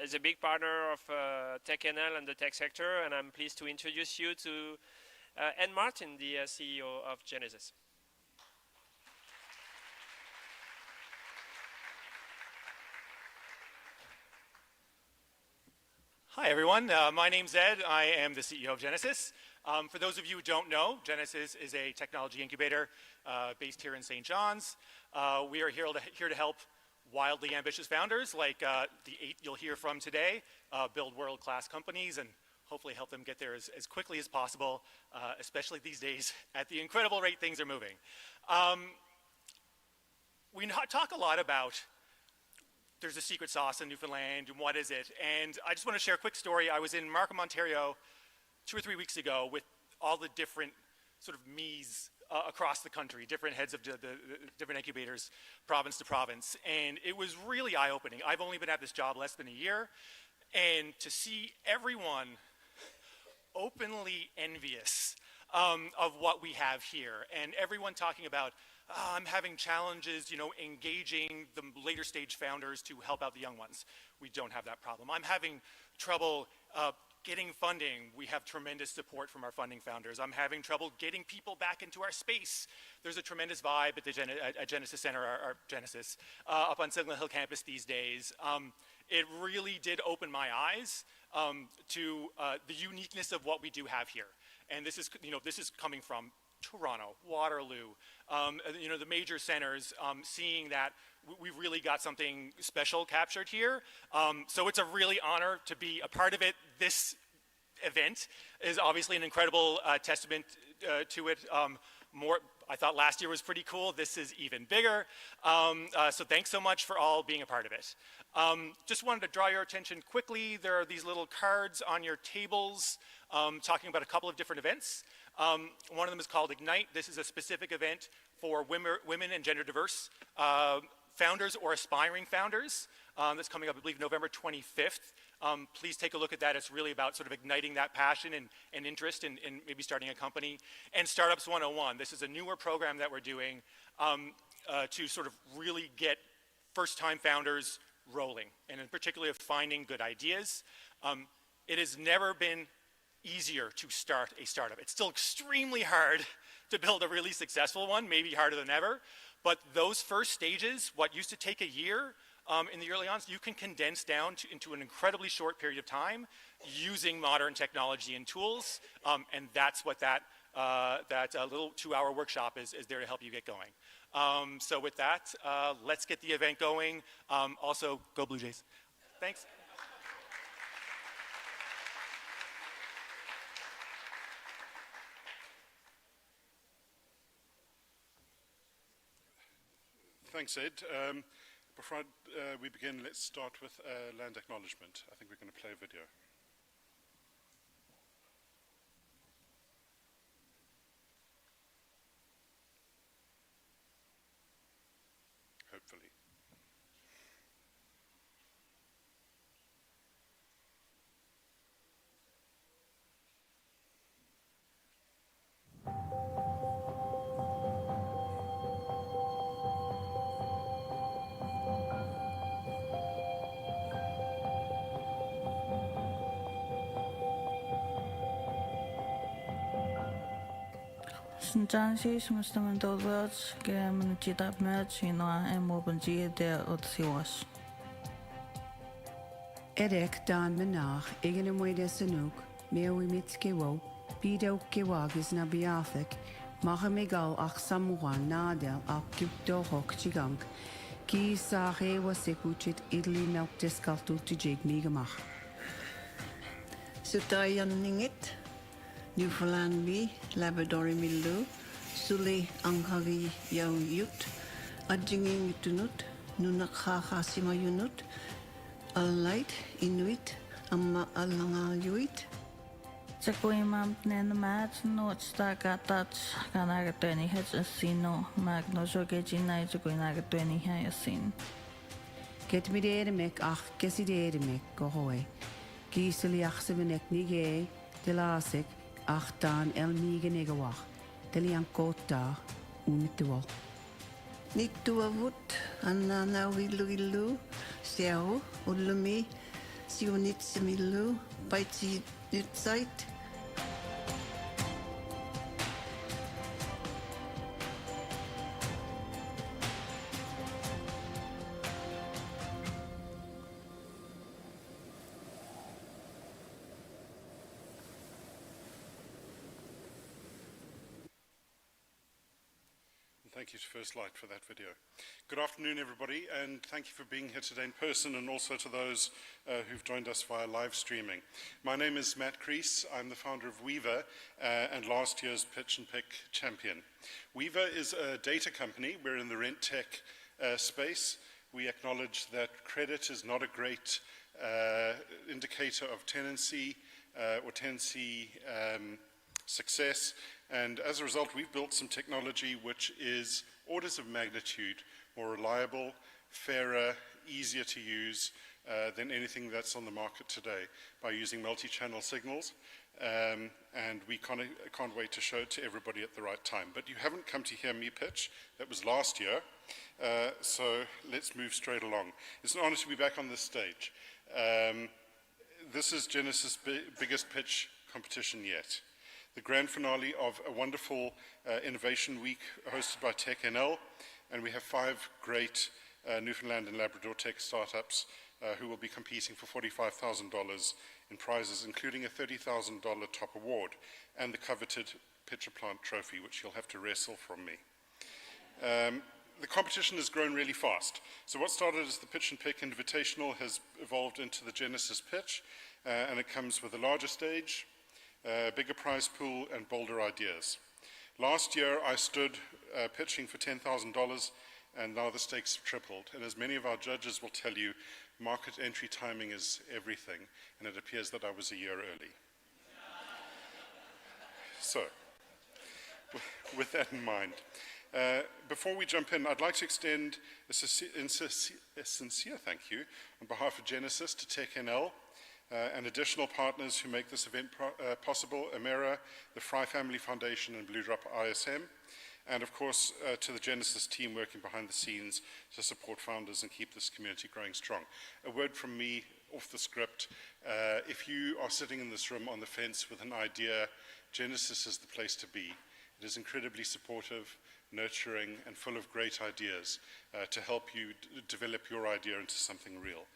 is a big partner of TechNL and the tech sector, and I'm pleased to introduce you to Ed Martin, the CEO of Genesis. Hi everyone, my name's Ed. I am the CEO of Genesis. For those of you who don't know, Genesis is a technology incubator based here in St. John's. We are here to help wildly ambitious founders like the 8 you'll hear from today build world-class companies and hopefully help them get there as quickly as possible, especially these days at the incredible rate things are moving. We talk a lot about there's a secret sauce in Newfoundland and what is it, and I just want to share a quick story. I was in Markham, Ontario 2 or 3 weeks ago with all the different sort of me's across the country, different heads of the different incubators, province to province, and it was really eye-opening. I've only been at this job less than a year, and to see everyone openly envious of what we have here, and everyone talking about, I'm having challenges, engaging the later stage founders to help out the young ones. We don't have that problem. I'm having trouble getting funding. We have tremendous support from our funding founders. I'm having trouble getting people back into our space. There's a tremendous vibe at the Genesis Center, our Genesis, up on Signal Hill campus these days. It really did open my eyes to the uniqueness of what we do have here. And this is, this is coming from Toronto, Waterloo, the major centers, seeing that we've really got something special captured here. So it's a really honor to be a part of it. This event is obviously an incredible testament to it. I thought last year was pretty cool. This is even bigger. So thanks so much for all being a part of it. Just wanted to draw your attention quickly. There are these little cards on your tables talking about a couple of different events. One of them is called Ignite. This is a specific event for women and gender diverse founders or aspiring founders. That's coming up, I believe, November 25th. Please take a look at that. It's really about sort of igniting that passion and interest in maybe starting a company. And Startups 101. This is a newer program that we're doing to sort of really get first-time founders rolling, and in particular finding good ideas. It has never been easier to start a startup. It's still extremely hard to build a really successful one, maybe harder than ever, but those first stages, what used to take a year in the early on, you can condense down into an incredibly short period of time using modern technology and tools, and that's what that little 2-hour workshop is there to help you get going. So with that, let's get the event going. Also, go Blue Jays. Thanks. Thanks, Ed. Before we begin, let's start with land acknowledgement. I think we're going to play a video. Hopefully. Sinjansi mustaman dolwats ke manchita match inoa emobanji de otsiwas. Erek dan menach igen moide sanuk mewi mitskiwo bido kiwagis na biathik mahamigal ach samuan nadel ach kipto hok chigank ki sa hewa sekuchit idli nauk diskaltu tijig migamach. Sutayan ningit Newfoundland and Labrador Millu, Suli Anghagi Yau Yut, Adjinging Tunut, Nunakha Yunut, Allight Inuit, Amma Alanga Yuit. Chakuimam Nenmat, not Stagatat, Kanagatoni has a sino, Magno Jogejina, Jaguinagatoni Hyasin. Get me there, make ach, Gessi there, make go away. Giseli Achsevenek Nige, de Lasik. Ach dan el migen egawach, delian kota unitual. Nituavut, anna willu, seau, ulumi, Sionitsimillu, Baitsi Nutsait. Thank you to First Light for that video. Good afternoon, everybody, and thank you for being here today in person, and also to those who've joined us via live streaming. My name is Matt Crease. I'm the founder of Weaver and last year's Pitch and Pick champion. Weaver is a data company. We're in the rent tech space. We acknowledge that credit is not a great indicator of tenancy or tenancy success. And as a result, we've built some technology which is orders of magnitude more reliable, fairer, easier to use than anything that's on the market today by using multi-channel signals. And we can't wait to show it to everybody at the right time. But you haven't come to hear me pitch. That was last year. So let's move straight along. It's an honor to be back on this stage. This is Genesis' biggest pitch competition yet. The grand finale of a wonderful innovation week hosted by TechNL, and we have 5 great Newfoundland and Labrador tech startups who will be competing for $45,000 in prizes, including a $30,000 top award and the coveted Pitcher Plant trophy, which you'll have to wrestle from me. The competition has grown really fast. So what started as the Pitch and Pick Invitational has evolved into the Genesis Pitch, and it comes with a larger stage, bigger prize pool, and bolder ideas. Last year, I stood pitching for $10,000, and now the stakes have tripled. And as many of our judges will tell you, market entry timing is everything, and it appears that I was a year early. So, with that in mind, before we jump in, I'd like to extend a sincere thank you on behalf of Genesis to TechNL, and additional partners who make this event possible, Amera, the Fry Family Foundation, and Blue Drop ISM, and of course to the Genesis team working behind the scenes to support founders and keep this community growing strong. A word from me off the script, if you are sitting in this room on the fence with an idea, Genesis is the place to be. It is incredibly supportive, nurturing, and full of great ideas to help you develop your idea into something real.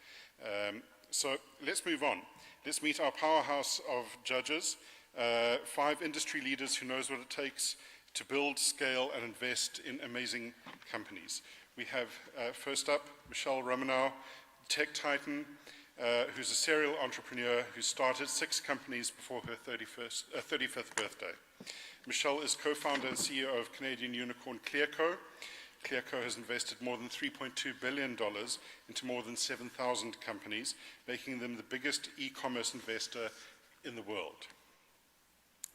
So let's move on. Let's meet our powerhouse of judges, 5 industry leaders who knows what it takes to build, scale, and invest in amazing companies. We have, first up, Michelle Romanow, tech titan, who's a serial entrepreneur who started 6 companies before her 35th birthday. Michelle is co-founder and CEO of Canadian unicorn Clearco. Clearco has invested more than $3.2 billion into more than 7,000 companies, making them the biggest e-commerce investor in the world.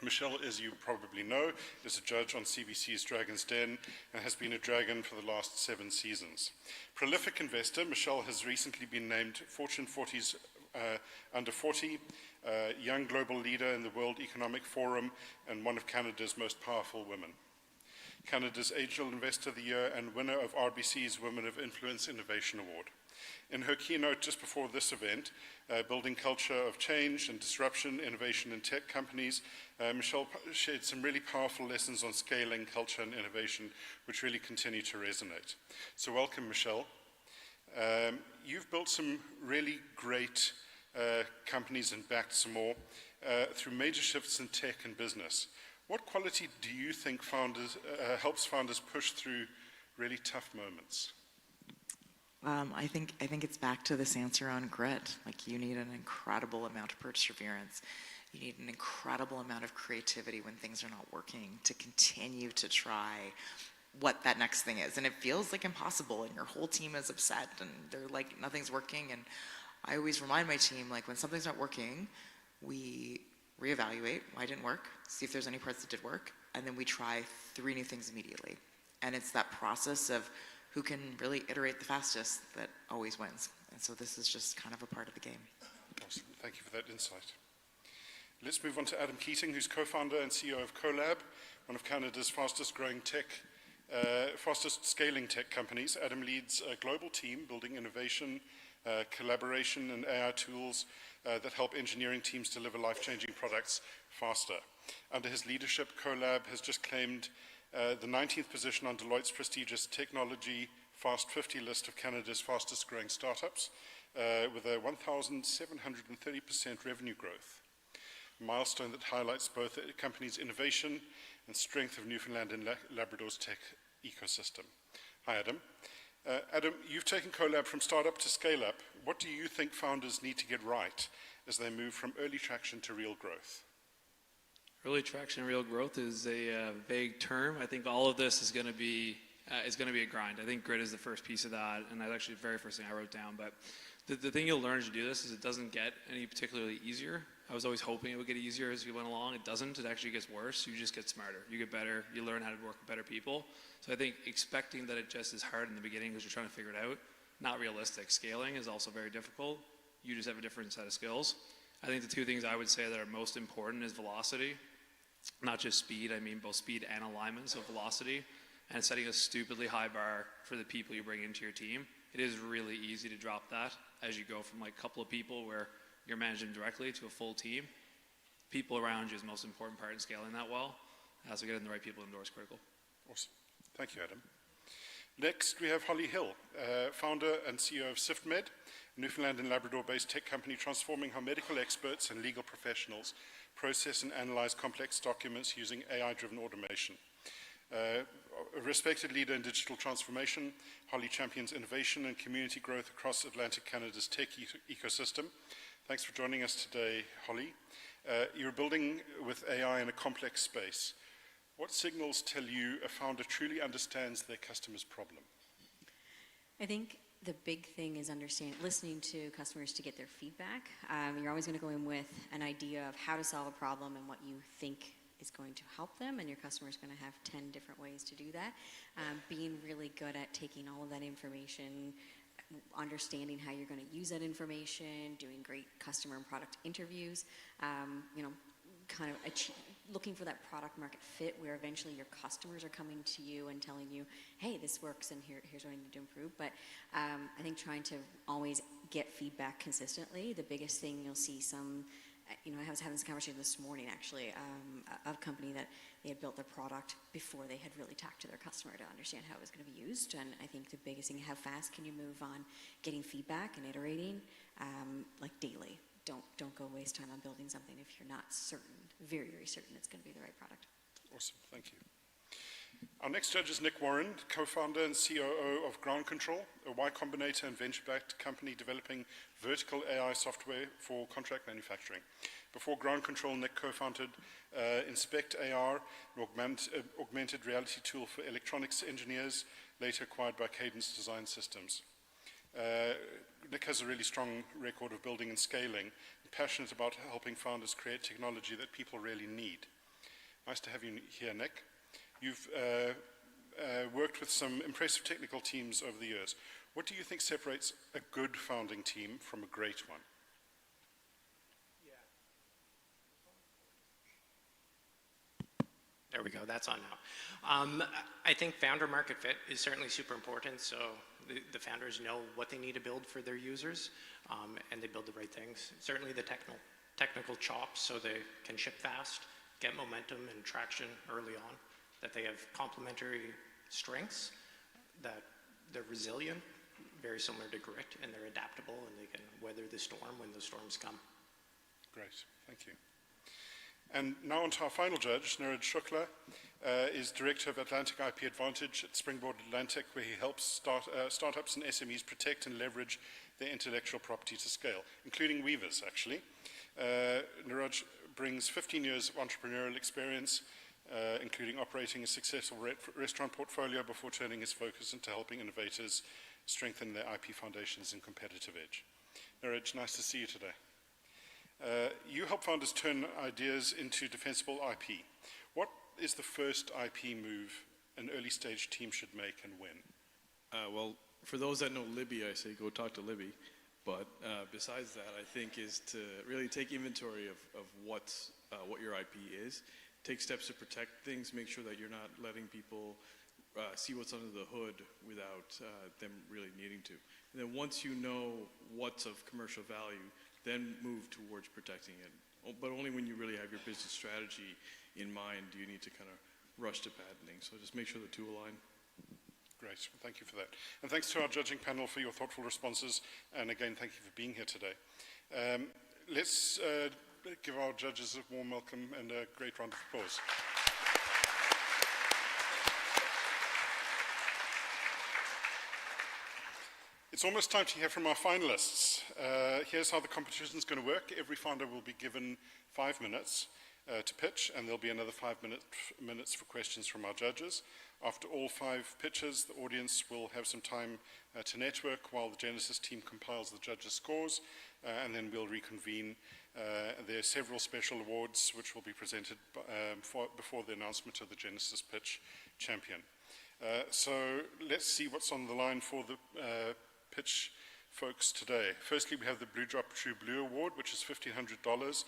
Michelle, as you probably know, is a judge on CBC's Dragon's Den and has been a dragon for the last 7 seasons. Prolific investor, Michelle has recently been named Fortune 40's Under 40, young global leader in the World Economic Forum, and one of Canada's most powerful women. Canada's Angel Investor of the Year and winner of RBC's Women of Influence Innovation Award. In her keynote just before this event, Building Culture of Change and Disruption, Innovation in Tech Companies, Michelle shared some really powerful lessons on scaling culture and innovation, which really continue to resonate. So welcome, Michelle. You've built some really great companies and backed some more through major shifts in tech and business. What quality do you think helps founders push through really tough moments? I think it's back to this answer on grit. Like, you need an incredible amount of perseverance. You need an incredible amount of creativity when things are not working to continue to try what that next thing is. And it feels like impossible, and your whole team is upset, and they're like, nothing's working. And I always remind my team, like, when something's not working, we reevaluate why it didn't work, see if there's any parts that did work, and then we try 3 new things immediately. And it's that process of who can really iterate the fastest that always wins. And so this is just kind of a part of the game. Awesome. Thank you for that insight. Let's move on to Adam Keating, who's co-founder and CEO of Colab, one of Canada's fastest scaling tech companies. Adam leads a global team building innovation collaboration and AI tools that help engineering teams deliver life-changing products faster. Under his leadership, Colab has just claimed the 19th position on Deloitte's prestigious Technology Fast 50 list of Canada's fastest growing startups, with a 1,730% revenue growth. A milestone that highlights both the company's innovation and strength of Newfoundland and Labrador's tech ecosystem. Hi, Adam. Adam, you've taken Colab from startup to scale up. What do you think founders need to get right as they move from early traction to real growth? Early traction, real growth is a vague term. I think all of this is going to be a grind. I think grit is the first piece of that, and that's actually the very first thing I wrote down. But the thing you'll learn as you do this is it doesn't get any particularly easier. I was always hoping it would get easier as we went along. It doesn't. It actually gets worse. You just get smarter. You get better. You learn how to work with better people. So I think expecting that it just is hard in the beginning because you're trying to figure it out, not realistic. Scaling is also very difficult. You just have a different set of skills. I think the two things I would say that are most important is velocity, not just speed. I mean both speed and alignment, so velocity, and setting a stupidly high bar for the people you bring into your team. It is really easy to drop that as you go from like a couple of people where you're managing directly to a full team. People around you is the most important part in scaling that well. So getting the right people indoors is critical. Awesome. Thank you, Adam. Next, we have Holly Hill, founder and CEO of SiftMed, a Newfoundland and Labrador-based tech company transforming how medical experts and legal professionals process and analyze complex documents using AI-driven automation. A respected leader in digital transformation, Holly champions innovation and community growth across Atlantic Canada's tech ecosystem. Thanks for joining us today, Holly. You're building with AI in a complex space. What signals tell you a founder truly understands their customer's problem? I think the big thing is listening to customers to get their feedback. You're always going to go in with an idea of how to solve a problem and what you think is going to help them, and your customer is going to have 10 different ways to do that. Being really good at taking all of that information, understanding how you're going to use that information, doing great customer and product interviews, kind of looking for that product market fit where eventually your customers are coming to you and telling you, hey, this works and here's what I need to improve. But I think trying to always get feedback consistently, the biggest thing you'll see I was having this conversation this morning actually, of a company that they had built their product before they had really talked to their customer to understand how it was going to be used. And I think the biggest thing, how fast can you move on getting feedback and iterating, like daily. Don't go waste time on building something if you're not certain, very, very certain it's going to be the right product. Awesome, thank you. Our next judge is Nick Warren, co-founder and COO of Ground Control, a Y Combinator and venture-backed company developing vertical AI software for contract manufacturing. Before Ground Control, Nick co-founded Inspect AR, an augmented reality tool for electronics engineers, later acquired by Cadence Design Systems. Nick has a really strong record of building and scaling, and passionate about helping founders create technology that people really need. Nice to have you here, Nick. You've worked with some impressive technical teams over the years. What do you think separates a good founding team from a great one? There we go, that's on now. I think founder market fit is certainly super important, so the founders know what they need to build for their users, and they build the right things. Certainly the technical chops so they can ship fast, get momentum and traction early on, that they have complementary strengths, that they're resilient, very similar to grit, and they're adaptable and they can weather the storm when the storms come. Great, thank you. And now on to our final judge, Niraj Shukla, is Director of Atlantic IP Advantage at Springboard Atlantic, where he helps startups and SMEs protect and leverage their intellectual property to scale, including Weavers, actually. Niraj brings 15 years of entrepreneurial experience, including operating a successful restaurant portfolio before turning his focus into helping innovators strengthen their IP foundations and competitive edge. Niraj, nice to see you today. You help founders turn ideas into defensible IP. What is the first IP move an early stage team should make and when? Well, for those that know Libby, I say go talk to Libby. But besides that, I think is to really take inventory of what your IP is. Take steps to protect things, make sure that you're not letting people see what's under the hood without them really needing to. And And then once you know what's of commercial value, then move towards protecting it. But only when you really have your business strategy in mind do you need to kind of rush to patenting. So just make sure the two align. Great, thank you for that. And thanks to our judging panel for your thoughtful responses. And again, thank you for being here today. Let's give our judges a warm welcome and a great round of applause. It's almost time to hear from our finalists. Here's how the competition is going to work. Every founder will be given 5 minutes to pitch, and there'll be another 5 minutes for questions from our judges. After all 5 pitches, the audience will have some time to network while the Genesis team compiles the judges' scores, and then we'll reconvene. There are several special awards which will be presented before the announcement of the Genesis pitch champion. So let's see what's on the line for the pitch folks today. Firstly, we have the Blue Drop True Blue Award, which is $1,500,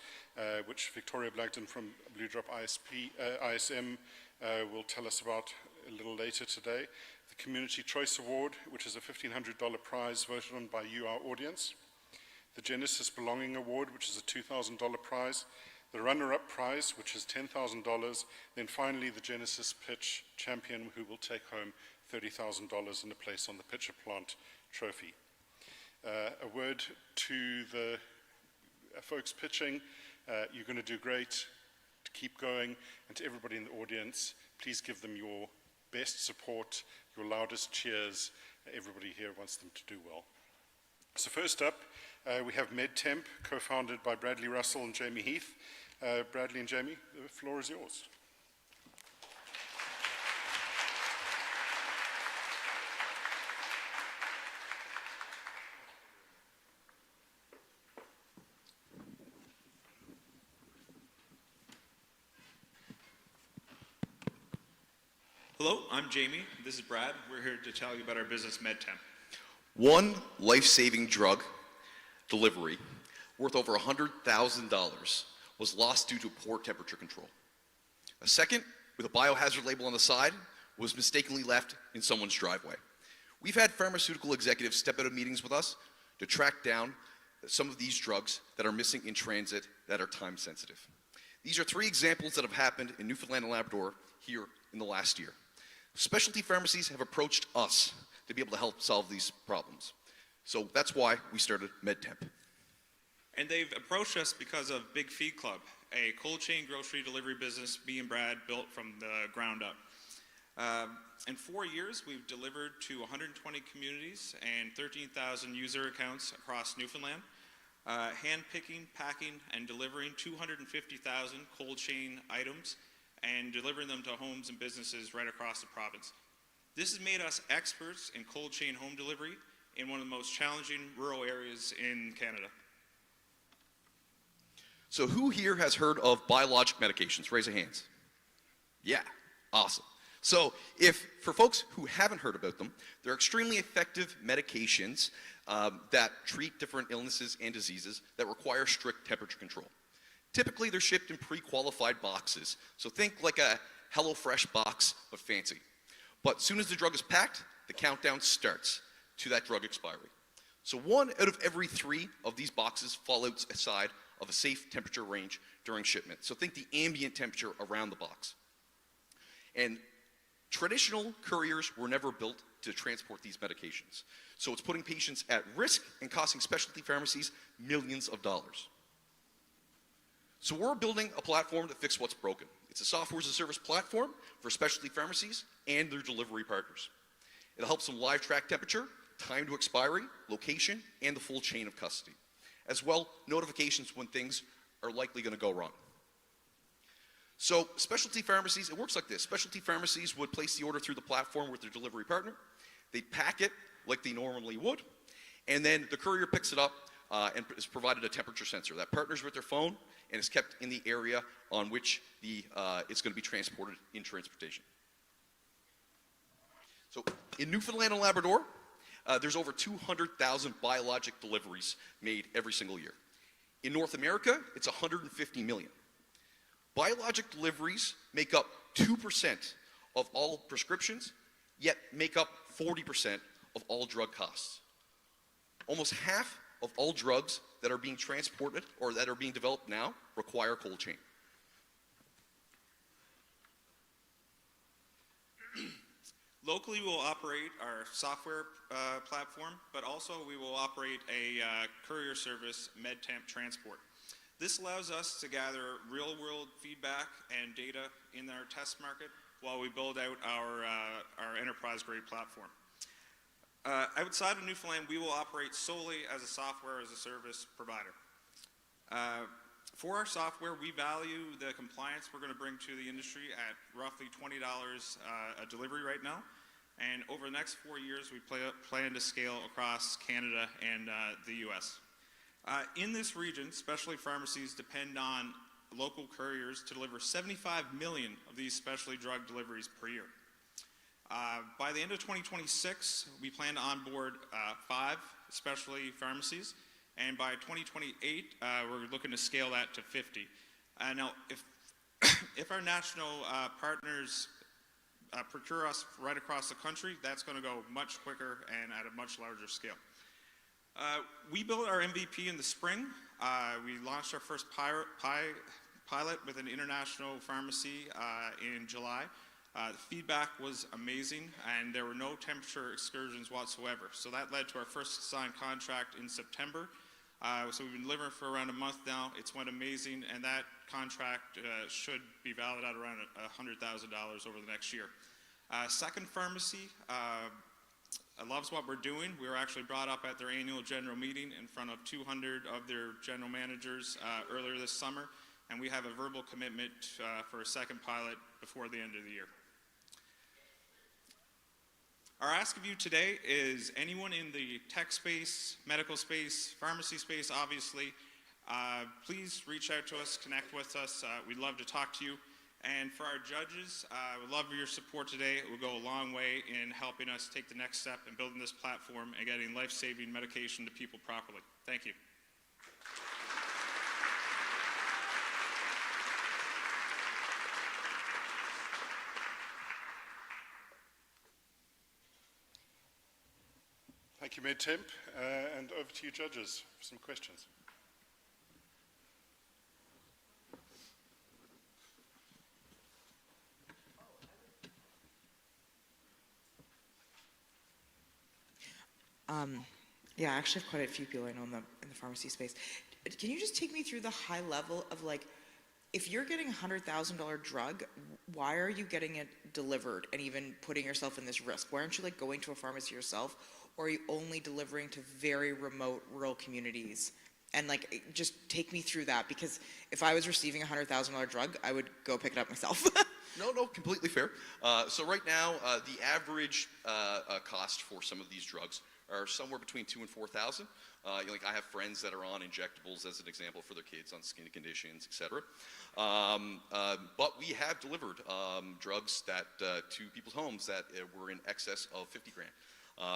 which Victoria Blagden from Blue Drop ISM will tell us about a little later today. The Community Choice Award, which is a $1,500 prize voted on by you, our audience. The Genesis Belonging Award, which is a $2,000 prize. The runner-up prize, which is $10,000. Then finally, the Genesis Pitch champion, who will take home $30,000 and a place on the Pitcher Plant trophy. A word to the folks pitching. You're going to do great. To keep going. And to everybody in the audience, please give them your best support, your loudest cheers. Everybody here wants them to do well. So first up, we have MedTemp, co-founded by Bradley Russell and Jamie Heath. Bradley and Jamie, the floor is yours. Hello, I'm Jamie. This is Brad. We're here to tell you about our business, MedTemp. One life-saving drug delivery worth over $100,000 was lost due to poor temperature control. A second, with a biohazard label on the side, was mistakenly left in someone's driveway. We've had pharmaceutical executives step out of meetings with us to track down some of these drugs that are missing in transit that are time sensitive. These are 3 examples that have happened in Newfoundland and Labrador here in the last year. Specialty pharmacies have approached us to be able to help solve these problems. So that's why we started MedTemp. And they've approached us because of Big Feed Club, a cold chain grocery delivery business me and Brad built from the ground up. In 4 years, we've delivered to 120 communities and 13,000 user accounts across Newfoundland, hand-picking, packing, and delivering 250,000 cold chain items and delivering them to homes and businesses right across the province. This has made us experts in cold chain home delivery in one of the most challenging rural areas in Canada. So who here has heard of biologic medications? Raise your hands. Yeah, awesome. So for folks who haven't heard about them, they're extremely effective medications that treat different illnesses and diseases that require strict temperature control. Typically, they're shipped in pre-qualified boxes. So think like a HelloFresh box, but fancy. But as soon as the drug is packed, the countdown starts to that drug expiry. So 1 out of every 3 of these boxes fall outside of a safe temperature range during shipment. So think the ambient temperature around the box. And traditional couriers were never built to transport these medications. So it's putting patients at risk and costing specialty pharmacies millions of dollars. So we're building a platform to fix what's broken. It's a software as a service platform for specialty pharmacies and their delivery partners. It helps them live track temperature, time to expiry, location, and the full chain of custody. As well, notifications when things are likely going to go wrong. So specialty pharmacies, it works like this. Specialty pharmacies would place the order through the platform with their delivery partner. They'd pack it like they normally would, and then the courier picks it up and is provided a temperature sensor that partners with their phone and is kept in the area on which it's going to be transported in transportation. So in Newfoundland and Labrador, there's over 200,000 biologic deliveries made every single year. In North America, it's 150 million. Biologic deliveries make up 2% of all prescriptions, yet make up 40% of all drug costs. Almost half of all drugs that are being transported or that are being developed now require cold chain. Locally, we'll operate our software platform, but also we will operate a courier service, MedTemp transport. This allows us to gather real-world feedback and data in our test market while we build out our enterprise-grade platform. Outside of Newfoundland, we will operate solely as a software as a service provider. For our software, we value the compliance we're going to bring to the industry at roughly $20 a delivery right now. And over the next 4 years, we plan to scale across Canada and the US. In this region, specialty pharmacies depend on local couriers to deliver 75 million of these specialty drug deliveries per year. By the end of 2026, we plan to onboard 5 specialty pharmacies, and by 2028, we're looking to scale that to 50. Now, if our national partners procure us right across the country, that's going to go much quicker and at a much larger scale. We built our MVP in the spring. We launched our first pilot with an international pharmacy in July. The feedback was amazing, and there were no temperature excursions whatsoever. So that led to our first signed contract in September. So we've been delivering for around a month now. It's went amazing, and that contract should be valued at around $100,000 over the next year. Second pharmacy loves what we're doing. We were actually brought up at their annual general meeting in front of 200 of their general managers earlier this summer, and we have a verbal commitment for a second pilot before the end of the year. Our ask of you today is anyone in the tech space, medical space, pharmacy space, obviously, please reach out to us, connect with us. We'd love to talk to you. And for our judges, we'd love your support today. It will go a long way in helping us take the next step in building this platform and getting life-saving medication to people properly. Thank you. Thank you, MedTemp. And over to you, judges, for some questions. Yeah, I actually have quite a few people I know in the pharmacy space. Can you just take me through the high level of, like, if you're getting a $100,000 drug, why are you getting it delivered and even putting yourself in this risk? Why aren't you, like, going to a pharmacy yourself, or are you only delivering to very remote rural communities? And, like, just take me through that, because if I was receiving a $100,000 drug, I would go pick it up myself. No, completely fair. So right now, the average cost for some of these drugs are somewhere between $2,000 and $4,000. Like, I have friends that are on injectables, as an example, for their kids on skin conditions, etc. But we have delivered drugs that to people's homes that were in excess of 50 grand.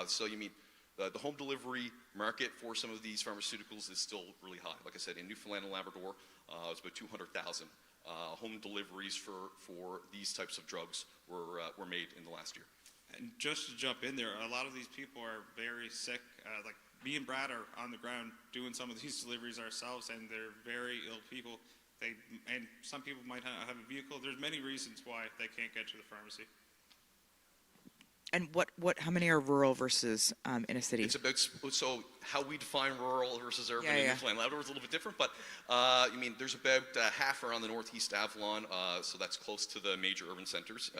So you mean the home delivery market for some of these pharmaceuticals is still really high. Like I said, in Newfoundland and Labrador, it's about 200,000 home deliveries for these types of drugs were made in the last year. And just to jump in there, a lot of these people are very sick. Like me and Brad are on the ground doing some of these deliveries ourselves, and they're very ill people. And some people might have a vehicle. There's many reasons why they can't get to the pharmacy. And how many are rural versus in a city? It's about, so how we define rural versus urban in Newfoundland and Labrador is a little bit different, but you mean there's about half around the northeast Avalon, so that's close to the major urban centers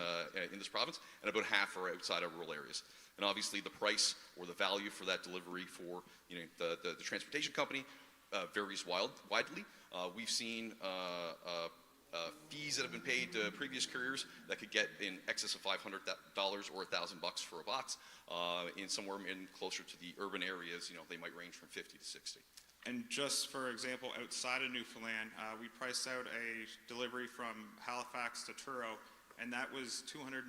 in this province, and about half are outside of rural areas. And obviously the price or the value for that delivery for the transportation company varies widely. We've seen fees that have been paid to previous couriers that could get in excess of $500 or $1,000 for a box. In somewhere closer to the urban areas, they might range from 50 to 60. And just for example, outside of Newfoundland, we priced out a delivery from Halifax to Truro, and that was $290,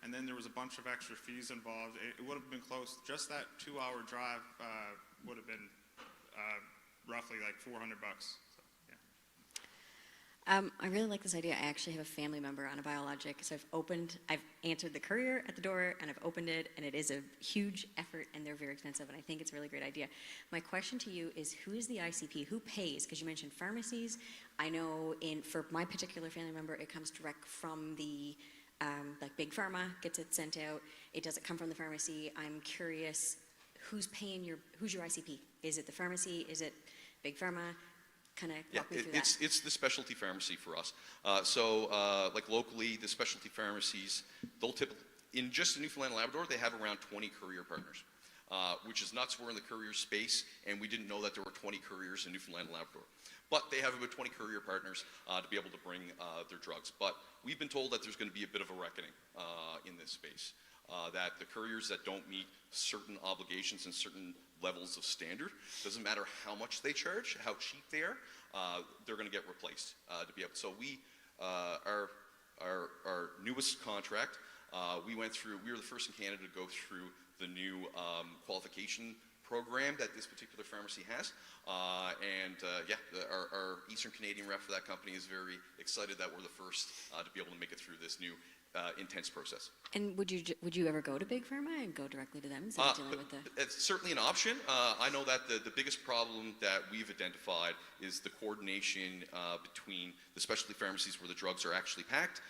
and then there was a bunch of extra fees involved. It would have been close. Just that 2-hour drive would have been roughly like $400. I really like this idea. I actually have a family member on a biologic, so I've answered the courier at the door, and I've opened it, and it is a huge effort, and they're very expensive, and I think it's a really great idea. My question to you is, who is the ICP? Who pays? Because you mentioned pharmacies. I know for my particular family member, it comes direct from the, like Big Verma gets it sent out. It doesn't come from the pharmacy. I'm curious, who's your ICP? Is it the pharmacy? Is it Big Verma? Kind of walk me through that. It's the specialty pharmacy for us. Like locally, the specialty pharmacies, they'll typically, in Newfoundland and Labrador, they have around 20 courier partners, which is nuts. We're in the courier space, and we didn't know that there were 20 couriers in Newfoundland and Labrador. But they have about 20 courier partners to be able to bring their drugs. But we've been told that there's going to be a bit of a reckoning in this space. That the couriers that don't meet certain obligations and certain levels of standard, doesn't matter how much they charge, how cheap they are, they're going to get replaced to be able. So our newest contract, we were the first in Canada to go through the new qualification program that this particular pharmacy has. Our Eastern Canadian rep for that company is very excited that we're the first to be able to make it through this new intense process. And would you ever go to Big Pharma and go directly to them instead of dealing with the... It's certainly an option. I know that the biggest problem that we've identified is the coordination between the specialty pharmacies where the drugs are actually packed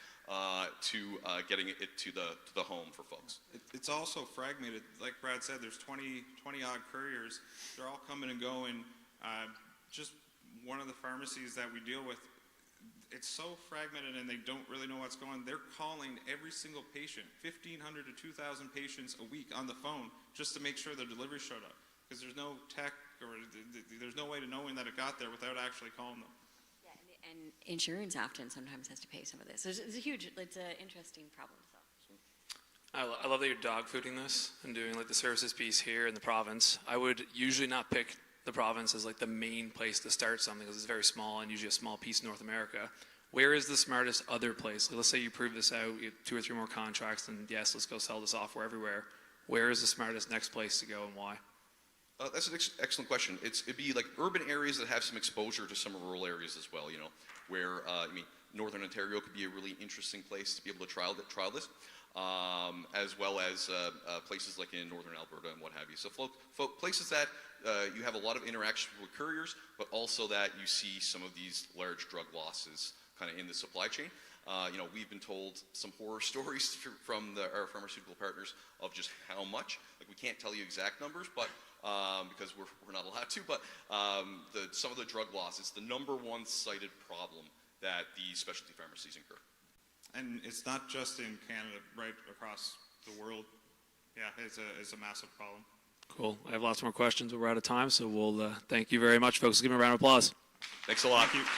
to getting it to the home for folks. It's also fragmented. Like Brad said, there's 20 odd couriers. They're all coming and going. Just one of the pharmacies that we deal with, it's so fragmented and they don't really know what's going on. They're calling every single patient, 1,500 to 2,000 patients a week on the phone just to make sure their delivery showed up. Because there's no tech or there's no way to knowing that it got there without actually calling them. Yeah, and insurance often sometimes has to pay some of this. So it's an interesting problem to solve. I love that you're dog fooding this and doing like the services piece here in the province. I would usually not pick the province as like the main place to start something because it's very small and usually a small piece of North America. Where is the smartest other place? Like, let's say you prove this out, you have 2 or 3 more contracts, and yes, let's go sell the software everywhere. Where is the smartest next place to go and why? That's an excellent question. It'd be like urban areas that have some exposure to some rural areas as well, you know, where, Northern Ontario could be a really interesting place to be able to trial this. As well as places like in Northern Alberta and what have you. So places that you have a lot of interaction with couriers, but also that you see some of these large drug losses kind of in the supply chain. We've been told some horror stories from our pharmaceutical partners of just how much. Like, we can't tell you exact numbers, but because we're not allowed to. But some of the drug loss is the #1 cited problem that these specialty pharmacies incur. And it's not just in Canada, right across the world. Yeah, it's a massive problem. Cool. I have lots more questions, but we're out of time, so we'll thank you very much, folks. Give me a round of applause. Thanks a lot. Thank you.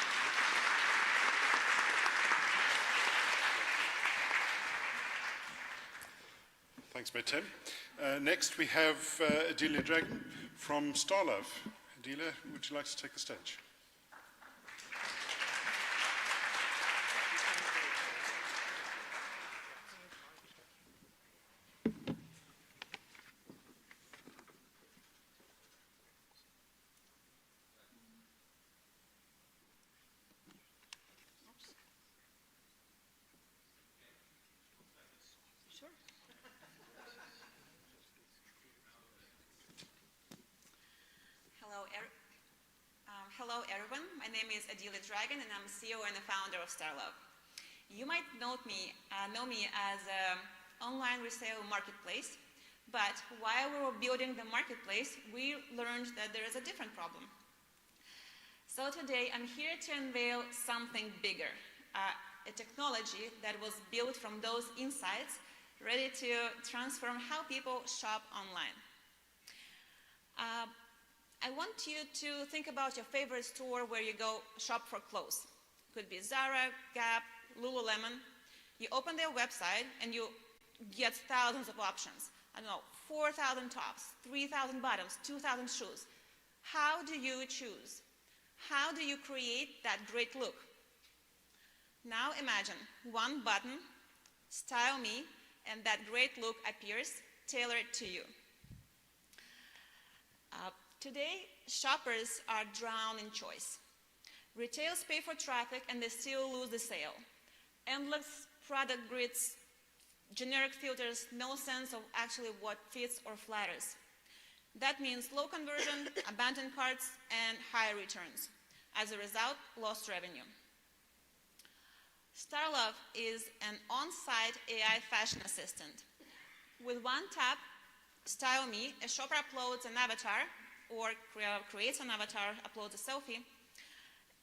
Thanks, MedTemp. Next, we have Adilya Dragan from Starluv. Adilya, would you like to take the stage? Hello everyone, my name is Adilya Dragan and I'm CEO and the founder of Starluv. You might know me as an online resale marketplace, but while we were building the marketplace, we learned that there is a different problem. So today I'm here to unveil something bigger, a technology that was built from those insights, ready to transform how people shop online. I want you to think about your favorite store where you go shop for clothes. Could be Zara, Gap, Lululemon. You open their website and you get thousands of options. I don't know, 4,000 tops, 3,000 bottoms, 2,000 shoes. How do you choose? How do you create that great look? Now imagine one button, style me, and that great look appears tailored to you. Today, shoppers are drowned in choice. Retailers pay for traffic and they still lose the sale. Endless product grids, generic filters, no sense of actually what fits or flatters. That means low conversion, abandoned carts, and higher returns. As a result, lost revenue. Starluv is an on-site AI fashion assistant. With one tap, Style Me, a shopper uploads an avatar, or creates an avatar, uploads a selfie.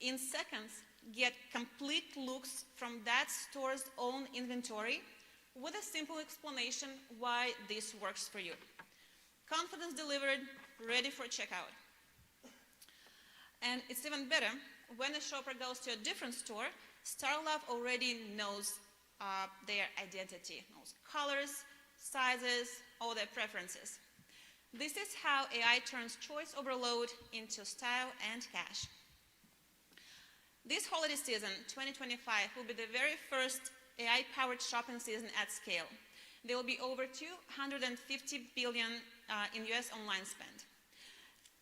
In seconds, get complete looks from that store's own inventory with a simple explanation why this works for you. Confidence delivered, ready for checkout. And it's even better, when a shopper goes to a different store, Starluv already knows their identity, knows colors, sizes, all their preferences. This is how AI turns choice overload into style and cash. This holiday season, 2025, will be the very first AI-powered shopping season at scale. There will be over 250 billion in US online spend.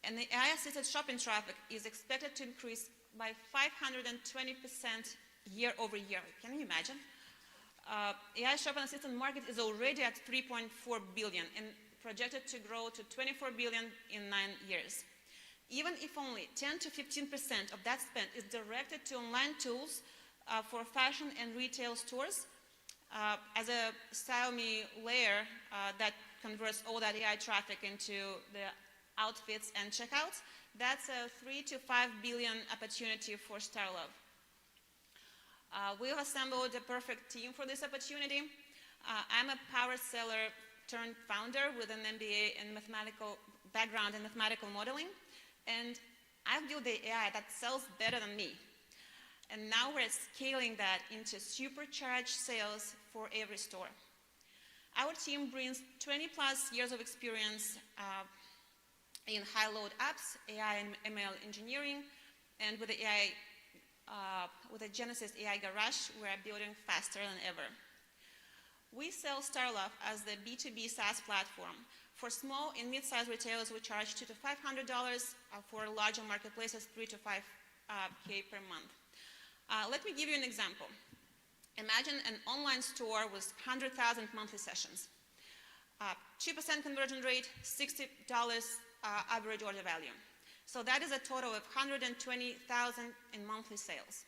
And the AI-assisted shopping traffic is expected to increase by 520% year over year. Can you imagine? AI shopping assistant market is already at 3.4 billion and projected to grow to 24 billion in 9 years. Even if only 10 to 15% of that spend is directed to online tools for fashion and retail stores, as a Style Me layer that converts all that AI traffic into the outfits and checkouts, that's a 3 to 5 billion opportunity for Starluv. We've assembled a perfect team for this opportunity. I'm a power seller turned founder with an MBA and mathematical background in mathematical modeling, and I've built the AI that sells better than me. And now we're scaling that into supercharged sales for every store. Our team brings 20 plus years of experience in high-load apps, AI and ML engineering, and with the AI, with the Genesis AI Garage, we're building faster than ever. We sell Starluv as the B2B SaaS platform. For small and mid-sized retailers, we charge $200 to $500. For larger marketplaces, $3 to $5K per month. Let me give you an example. Imagine an online store with 100,000 monthly sessions. 2% conversion rate, $60 average order value. So that is a total of 120,000 in monthly sales.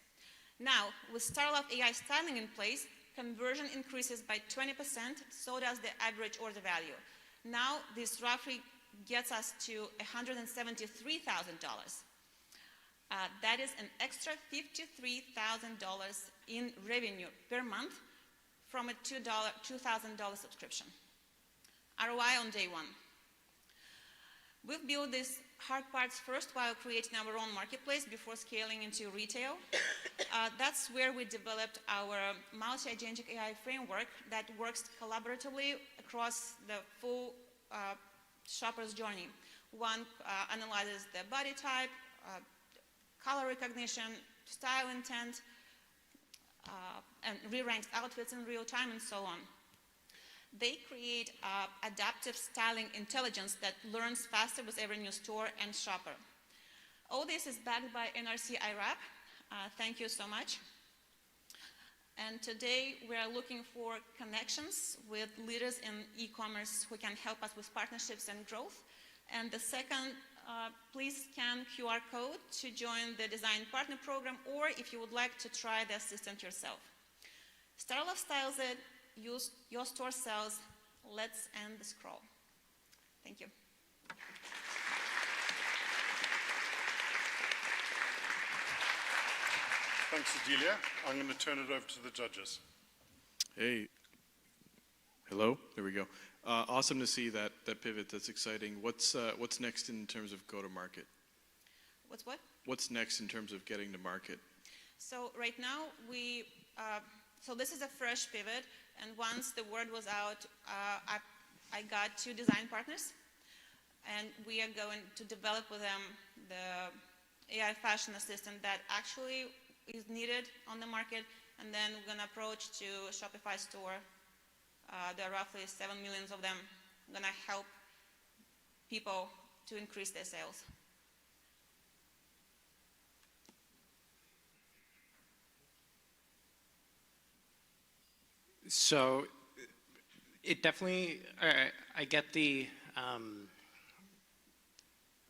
Now, with Starluv AI styling in place, conversion increases by 20%, so does the average order value. Now, this roughly gets us to $173,000. That is an extra $53,000 in revenue per month from a $2,000 subscription. ROI on day one. We've built these hard parts first while creating our own marketplace before scaling into retail. That's where we developed our multi-agentic AI framework that works collaboratively across the full shopper's journey. One analyzes the body type, color recognition, style intent, and re-ranks outfits in real time and so on. They create adaptive styling intelligence that learns faster with every new store and shopper. All this is backed by NRC IRAP. Thank you so much. And today we are looking for connections with leaders in e-commerce who can help us with partnerships and growth. And the second, please scan QR code to join the Design Partner Program, or if you would like to try the assistant yourself. Starluv styles it, your store sells. Let's end the scroll. Thank you. Thanks, Adilya. I'm going to turn it over to the judges. Hey. Hello. There we go. Awesome to see that pivot. That's exciting. What's next in terms of go-to-market? What's what? What's next in terms of getting to market? So right now so this is a fresh pivot, and once the word was out, I got 2 design partners, and we are going to develop with them the AI fashion assistant that actually is needed on the market, and then we're going to approach to Shopify store. There are roughly 7 million of them. I'm going to help people to increase their sales. So it definitely, I get the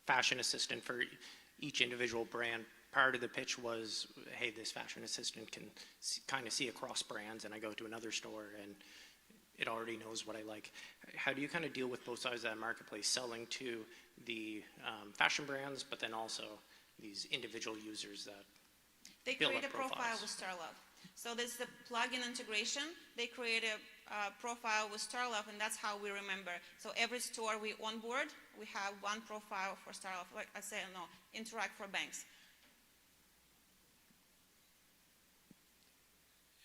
fashion assistant for each individual brand. Part of the pitch was, hey, this fashion assistant can kind of see across brands, and I go to another store and it already knows what I like. How do you kind of deal with both sides of that marketplace, selling to the fashion brands, but then also these individual users that They build create up a profile profiles? with Starluv. So there's the plugin integration. They create a profile with Starluv, and that's how we remember. So every store we onboard, we have one profile for Starluv. Like I say, no, Interact for banks.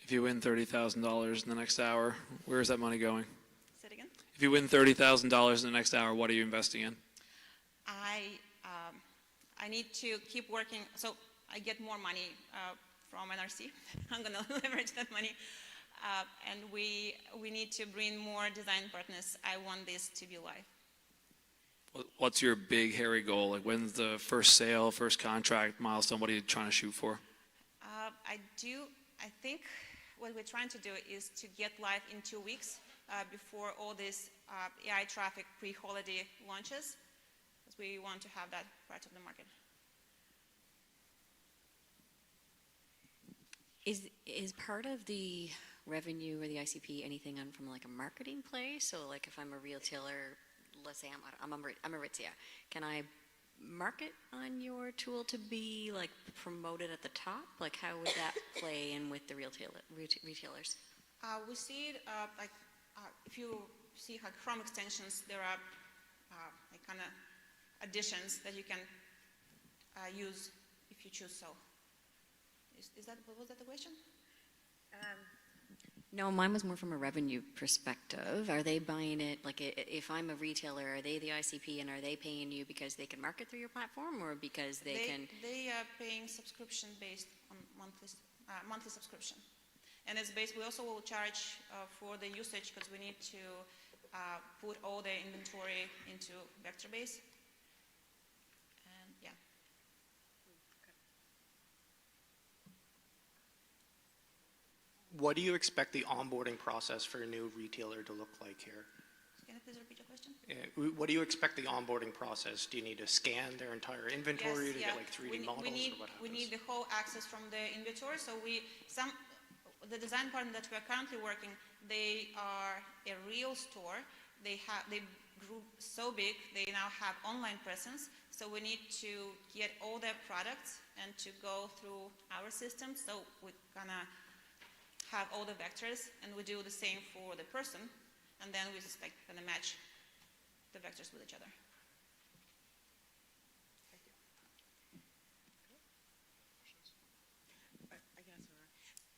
If you win $30,000 in the next hour, where is that money going? Say it again. If you win $30,000 in the next hour, what are you investing in? I need to keep working. So I get more money from NRC. I'm going to leverage that money. And we need to bring more design partners. I want this to be live. What's your big, hairy goal? Like, when's the first sale, first contract, milestone? What are you trying to shoot for? I think what we're trying to do is to get live in 2 weeks before all this AI traffic pre-holiday launches, because we want to have that part of the market. Is part of the revenue or the ICP anything from like a marketing play? So like if I'm a retailer, let's say I'm a Ritzia, can I market on your tool to be like promoted at the top? Like how would that play in with the retailers? We see it like if you see like Chrome extensions, there are like kind of additions that you can use if you choose so. Was that the question? No, mine was more from a revenue perspective. Are they buying it, like if I'm a retailer, are they the ICP and are they paying you because they can market through your platform or because they can? They are paying subscription based on monthly subscription. And it's based, we also will charge for the usage because we need to put all the inventory into vector base. And yeah. What do you expect the onboarding process for a new retailer to look like here? Can you please repeat your question? What do you expect the onboarding process? Do you need to scan their entire inventory to get like 3D models? We need the whole access from the inventory. So the design partner that we are currently working, they are a real store. They grew so big, they now have online presence. So we need to get all their products and to go through our system. So we're gonna have all the vectors, and we do the same for the person, and then we just like kind of match the vectors with each other.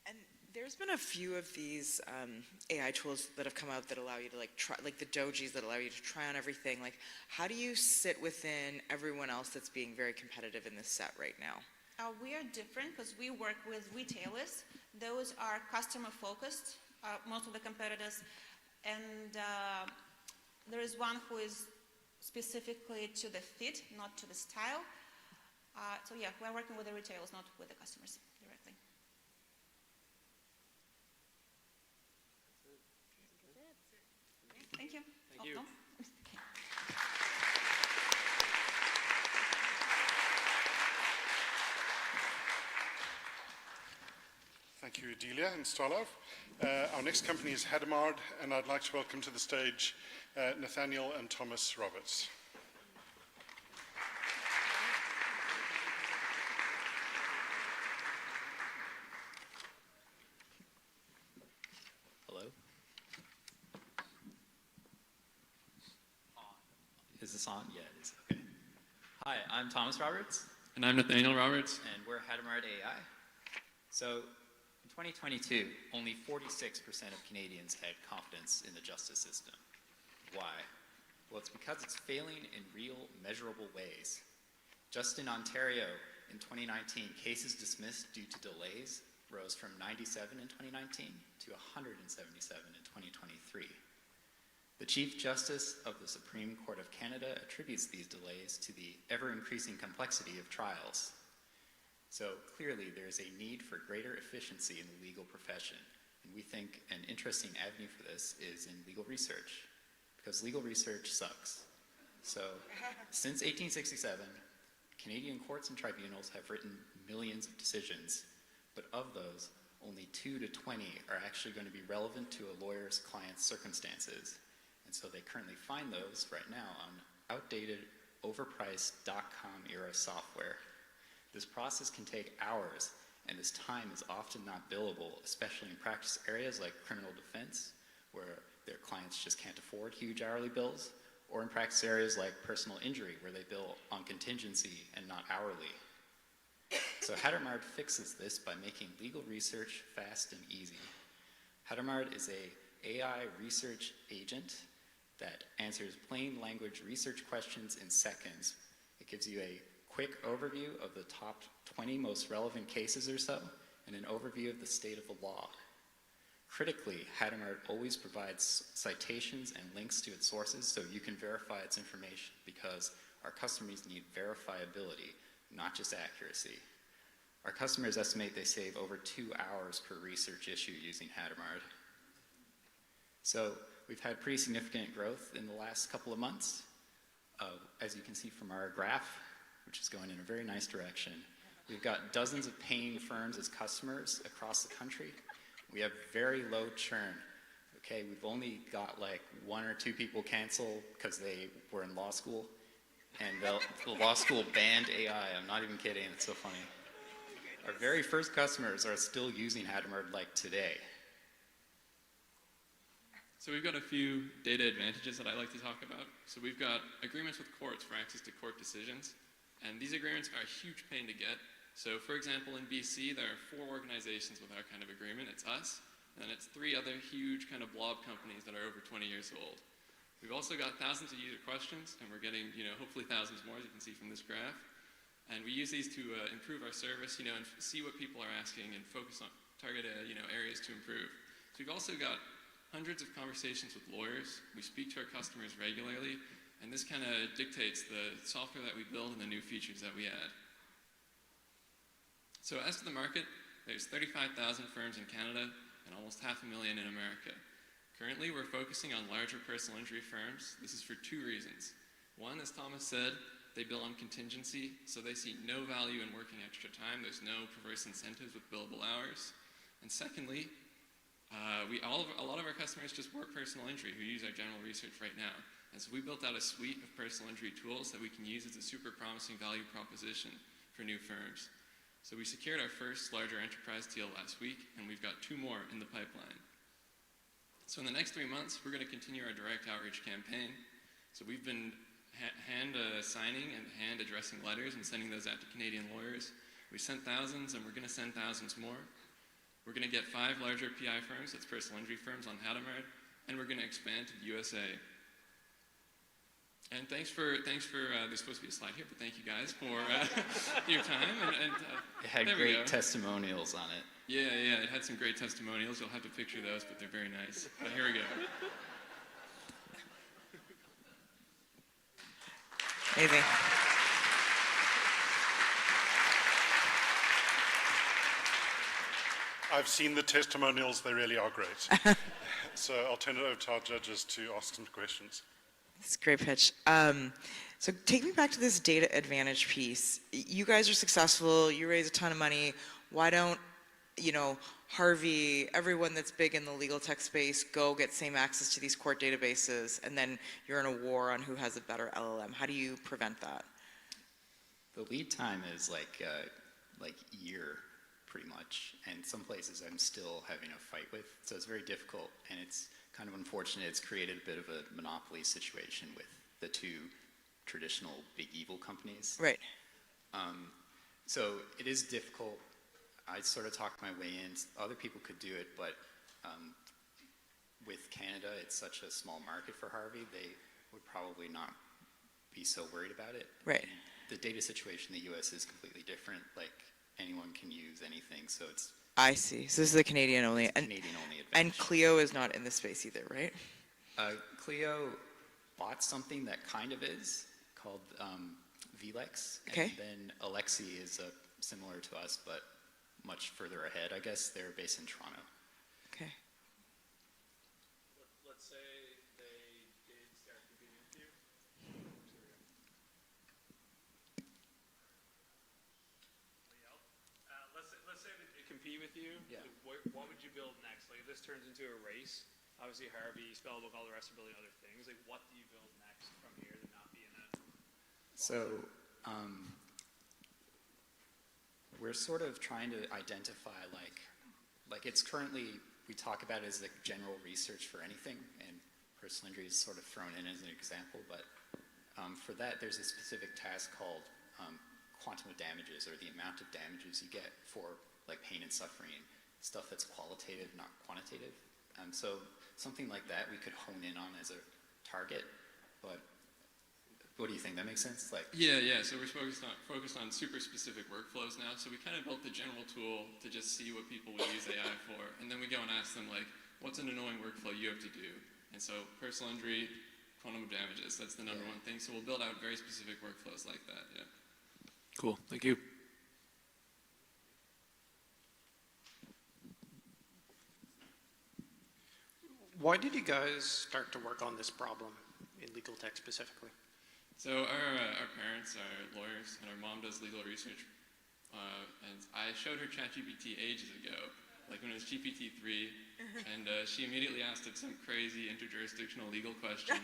And there's been a few of these AI tools that have come out that allow you to like try, like the dojis that allow you to try on everything. Like, how do you sit within everyone else that's being very competitive in this set right now? We are different because we work with retailers. Those are customer focused, most of the competitors. And there is one who is specifically to the fit, not to the style. So yeah, we're working with the retailers, not with the customers directly. Thank you. Thank you. No? Thank you, Adilya and Starluv. Our next company is Hadamard, and I'd like to welcome to the stage Nathaniel and Thomas Roberts. Hello. Is this on? Yeah, it is. Okay. Hi, I'm Thomas Roberts. And I'm Nathaniel Roberts. And we're Hadamard AI. So, in 2022, only 46% of Canadians had confidence in the justice system. Why? Well, it's because it's failing in real, measurable ways. Just in Ontario, in 2019, cases dismissed due to delays rose from 97 in 2019 to 177 in 2023. The Chief Justice of the Supreme Court of Canada attributes these delays to the ever-increasing complexity of trials. So clearly there is a need for greater efficiency in the legal profession, And we think an interesting avenue for this is in legal research, because legal research sucks. So since 1867, Canadian courts and tribunals have written millions of decisions, but of those, only 2 to 20 are actually going to be relevant to a lawyer's client's circumstances. And so they currently find those right now on outdated, overpriced .com era software. This process can take hours, and this time is often not billable, especially in practice areas like criminal defense, where their clients just can't afford huge hourly bills, or in practice areas like personal injury, where they bill on contingency and not hourly. So Hadamard fixes this by making legal research fast and easy. Hadamard is a AI research agent that answers plain language research questions in seconds. It gives you a quick overview of the top 20 most relevant cases or so, and an overview of the state of the law. Critically, Hadamard always provides citations and links to its sources so you can verify its information, because our customers need verifiability, not just accuracy. Our customers estimate they save over 2 hours per research issue using Hadamard. So we've had pretty significant growth in the last couple of months. As you can see from our graph, which is going in a very nice direction, we've got dozens of paying firms as customers across the country. We have very low churn. Okay, we've only got like 1 or 2 people cancel because they were in law school, and the law school banned AI. I'm not even kidding, it's so funny. Our very first customers are still using Hadamard like today. So we've got a few data advantages that I like to talk about. So we've got agreements with courts for access to court decisions, and these agreements are a huge pain to get. So for example, in BC, there are 4 organizations with our kind of agreement. It's us, and then it's 3 other huge kind of blob companies that are over 20 years old. We've also got thousands of user questions, and we're getting, hopefully thousands more, as you can see from this graph. And we use these to improve our service, and see what people are asking and focus on target, areas to improve. So we've also got hundreds of conversations with lawyers. We speak to our customers regularly, and this kind of dictates the software that we build and the new features that we add. So as to the market, there's 35,000 firms in Canada and almost 500,000 in America. Currently, we're focusing on larger personal injury firms. This is for 2 reasons. One, as Thomas said, they bill on contingency, so they see no value in working extra time. There's no perverse incentives with billable hours. And secondly, a lot of our customers just work personal injury who use our general research right now. And so we built out a suite of personal injury tools that we can use as a super promising value proposition for new firms. So we secured our first larger enterprise deal last week, and we've got 2 more in the pipeline. So in the next 3 months, we're going to continue our direct outreach campaign. So we've been hand signing and hand addressing letters and sending those out to Canadian lawyers. We sent thousands, and we're going to send thousands more. We're going to get 5 larger PI firms, that's personal injury firms, on Hadamard, and we're going to expand to the USA. And thanks for there's supposed to be a slide here, but thank you guys for your time. It had great testimonials on it. Yeah, it had some great testimonials. You'll have to picture those, but they're very nice. But here we go. Amazing. I've seen the testimonials, they really are great. So I'll turn it over to our judges to ask some questions. That's a great pitch. So take me back to this data advantage piece. You guys are successful, you raise a ton of money. Why don't, Harvey, everyone that's big in the legal tech space, go get same access to these court databases, and then you're in a war on who has a better LLM? How do you prevent that? The lead time is like year, pretty much. And some places I'm still having a fight with. So it's very difficult, and it's kind of unfortunate. It's created a bit of a monopoly situation with the 2 traditional big evil companies. Right. So it is difficult. I sort of talked my way in. Other people could do it, but with Canada, it's such a small market for Harvey, they would probably not be so worried about it. Right. And the data situation in the US is completely different. Like, anyone can use anything, so it's... I see. So this is the Canadian only. Canadian only advantage. And Clio is not in the space either, right? Clio bought something that kind of is, called VLEX. Okay. And then Alexi is similar to us, but much further ahead, I guess. They're based in Toronto. Okay. with you, Yeah. like, what would you build next? Like if this turns into a race, obviously Harvey, Spellbook, all the rest are building other things. Like what do you build next from here to not be in a... So we're sort of trying to identify like it's currently, we talk about it as like general research for anything, and personal injury is sort of thrown in as an example, but for that there's a specific task called quantum of damages, or the amount of damages you get for like pain and suffering, stuff that's qualitative, not quantitative. So something like that we could hone in on as a target, but what do you think? That makes sense? Like, yeah. So we're focused on super specific workflows now. So we kind of built the general tool to just see what people would use AI for, and then we go and ask them like, what's an annoying workflow you have to do? And so personal injury, quantum of damages, that's the number one thing. So we'll build out very specific workflows like that. Yeah. Cool. Thank you. Why did you guys start to work on this problem in legal tech specifically? So our parents are lawyers, and our mom does legal research. And I showed her ChatGPT ages ago, like when it was GPT-3, and she immediately asked it some crazy interjurisdictional legal question.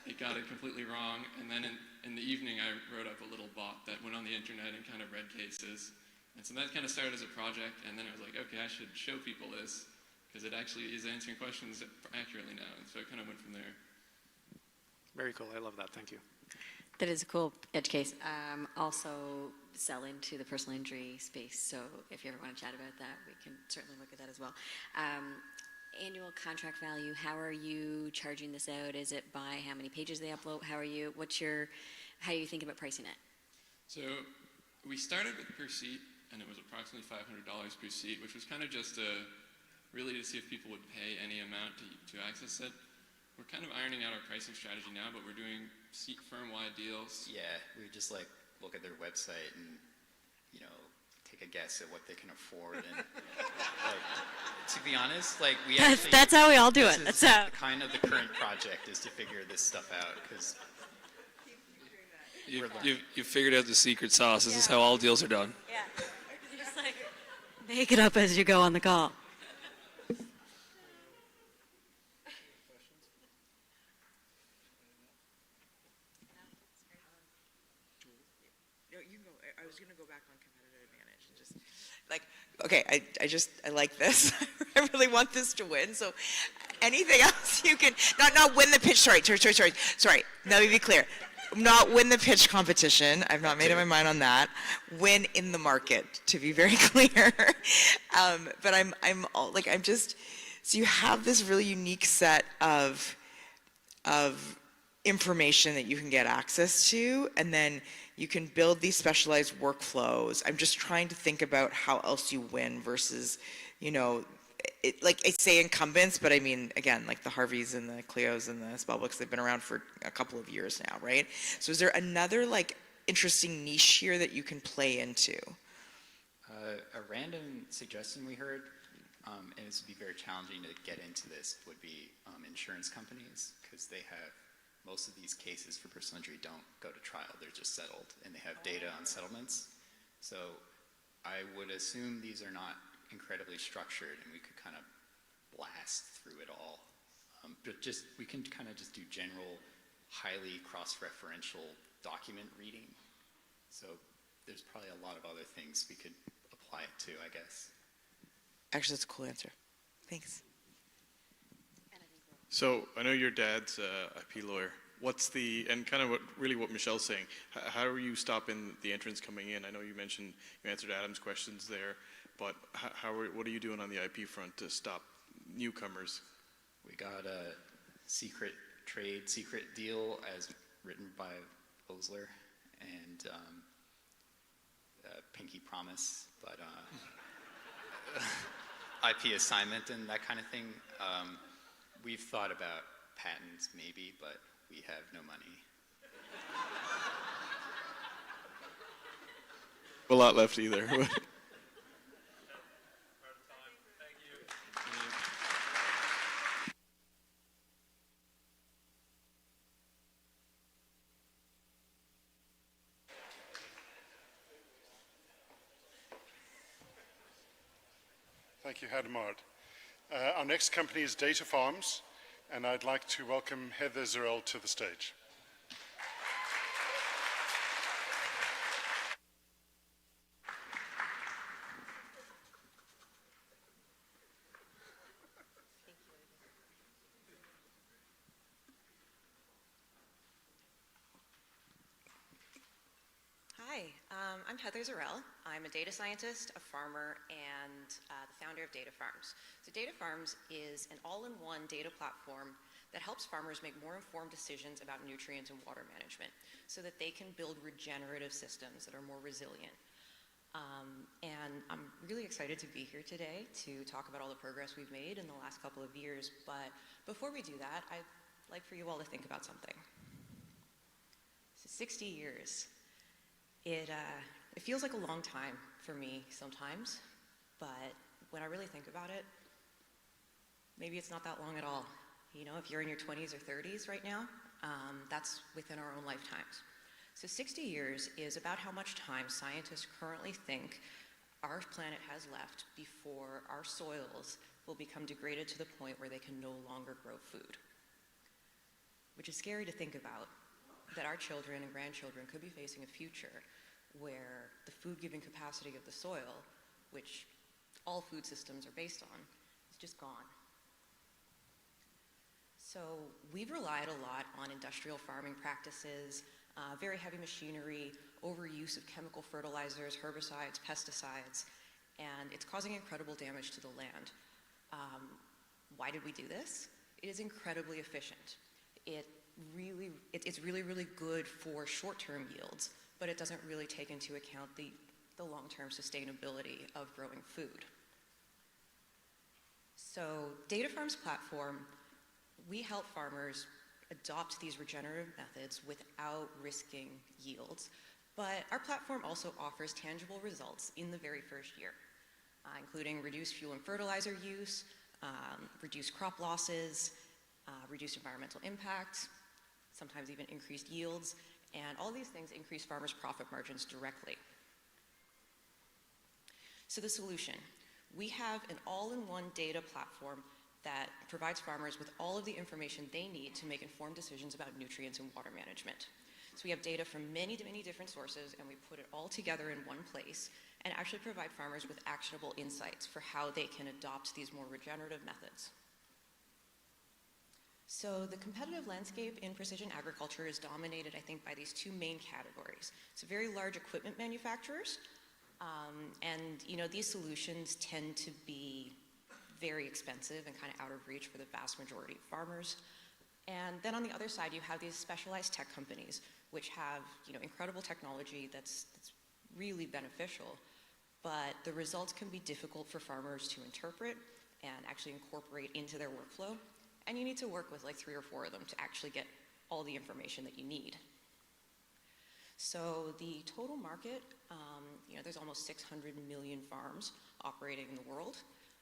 It got it completely wrong, and then in the evening I wrote up a little bot that went on the internet and kind of read cases. And so that kind of started as a project, and then I was like, okay, I should show people this, because it actually is answering questions accurately now, and so it kind of went from there. Very cool, I love that, thank you. That is a cool edge case. Also sell into the personal injury space, so if you ever want to chat about that, we can certainly look at that as well. Annual contract value, how are you charging this out? Is it by how many pages they upload? How are you thinking about pricing it? So we started with per seat, and it was approximately $500 per seat, which was kind of just really to see if people would pay any amount to access it. We're kind of ironing out our pricing strategy now, but we're doing seat firm-wide deals. Yeah, we just like look at their website and, you know, take a guess at what they can afford. And like, to be honest, like we actually... That's how we all do it. That's how. Kind of the current project is to figure this stuff out, because... You've figured out the secret sauce. This is how all deals are done. Yeah. Just like, make it up as you go on the call. I was going to go back on competitive advantage and just like, okay, I like this. I really want this to win. So anything else you can, not win the pitch. Sorry. Let me be clear. Not win the pitch competition. I've not made up my mind on that. Win in the market, to be very clear. But I'm just, so you have this really unique set of information that you can get access to, and then you can build these specialized workflows. I'm just trying to think about how else you win versus, you know, like I say incumbents, but I mean, again, like the Harveys and the Cleos and the Spellbooks, they've been around for a couple of years now, right? So is there another like interesting niche here that you can play into? A random suggestion we heard, and this would be very challenging to get into this, would be insurance companies, because they have, most of these cases for personal injury don't go to trial, they're just settled, and they have data on settlements. So I would assume these are not incredibly structured, and we could kind of blast through it all. But we can kind of just do general, highly cross-referential document reading. So there's probably a lot of other things we could apply it to, I guess. Actually, that's a cool answer. Thanks. So I know your dad's IP lawyer. What's and kind of what Michelle's saying, how are you stopping the entrants coming in? I know you mentioned, you answered Adam's questions there, but what are you doing on the IP front to stop newcomers? We got a secret deal as written by Osler, and pinky promise, but IP assignment and that kind of thing. We've thought about patents maybe, but we have no money. A lot left either. Thank you, Hadamard. Our next company is Data Farms, and I'd like to welcome Heather Zurel to the stage. Hi, I'm Heather Zurel. I'm a data scientist, a farmer, and the founder of Data Farms. So Data Farms is an all-in-one data platform that helps farmers make more informed decisions about nutrient and water management so that they can build regenerative systems that are more resilient. And I'm really excited to be here today to talk about all the progress we've made in the last couple of years. But before we do that, I'd like for you all to think about something. So 60 years. It feels like a long time for me sometimes, but when I really think about it, maybe it's not that long at all. You know, if you're in your 20s or 30s right now, that's within our own lifetimes. So 60 years is about how much time scientists currently think our planet has left before our soils will become degraded to the point where they can no longer grow food. Which is scary to think about, that our children and grandchildren could be facing a future where the food-giving capacity of the soil, which all food systems are based on, is just gone. So we've relied a lot on industrial farming practices, very heavy machinery, overuse of chemical fertilizers, herbicides, pesticides, and it's causing incredible damage to the land. Why did we do this? It is incredibly efficient. It's really, really good for short-term yields, but it doesn't really take into account the long-term sustainability of growing food. So Data Farms platform, we help farmers adopt these regenerative methods without risking yields, but our platform also offers tangible results in the very first year, including reduced fuel and fertilizer use, reduced crop losses, reduced environmental impact, sometimes even increased yields, and all these things increase farmers' profit margins directly. So the solution, we have an all-in-one data platform that provides farmers with all of the information they need to make informed decisions about nutrients and water management. So we have data from many, many different sources, and we put it all together in one place and actually provide farmers with actionable insights for how they can adopt these more regenerative methods. So the competitive landscape in precision agriculture is dominated, I think, by these two main categories. So very large equipment manufacturers, and you know, these solutions tend to be very expensive and kind of out of reach for the vast majority of farmers. And then on the other side, you have these specialized tech companies, which have, you know, incredible technology that's really beneficial, but the results can be difficult for farmers to interpret and actually incorporate into their workflow. And you need to work with like 3 or 4 of them to actually get all the information that you need. So the total market, you know, there's almost 600 million farms operating in the world.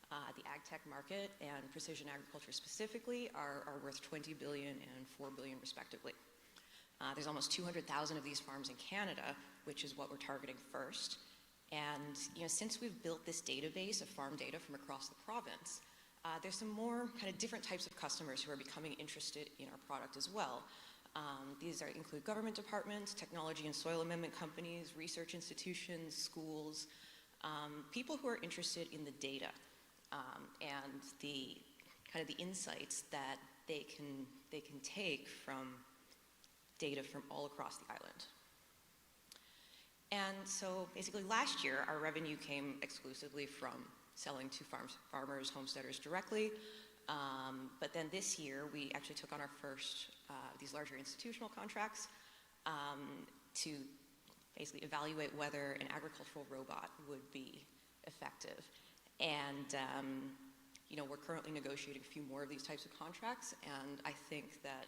The ag tech market and precision agriculture specifically are worth 20 billion and 4 billion respectively. There's almost 200,000 of these farms in Canada, which is what we're targeting first. And you know, since we've built this database of farm data from across the province, there's some more kind of different types of customers who are becoming interested in our product as well. These include government departments, technology and soil amendment companies, research institutions, schools, people who are interested in the data and the kind of the insights that they can take from data from all across the island. And so basically last year, our revenue came exclusively from selling to farmers, homesteaders directly. But then this year, we actually took on our first, these larger institutional contracts to basically evaluate whether an agricultural robot would be effective. And you know, we're currently negotiating a few more of these types of contracts, and I think that,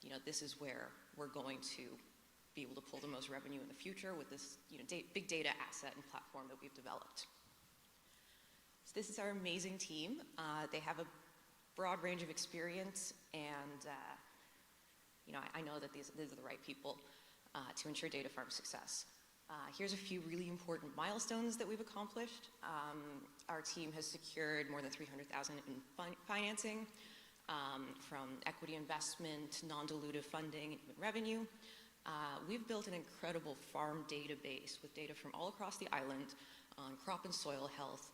you know, this is where we're going to be able to pull the most revenue in the future with this, you know, big data asset and platform that we've developed. So this is our amazing team. They have a broad range of experience, and you know, I know that these are the right people to ensure Data Farm success. Here's a few really important milestones that we've accomplished. Our team has secured more than $300,000 in financing from equity investment, non-dilutive funding, and even revenue. We've built an incredible farm database with data from all across the island on crop and soil health,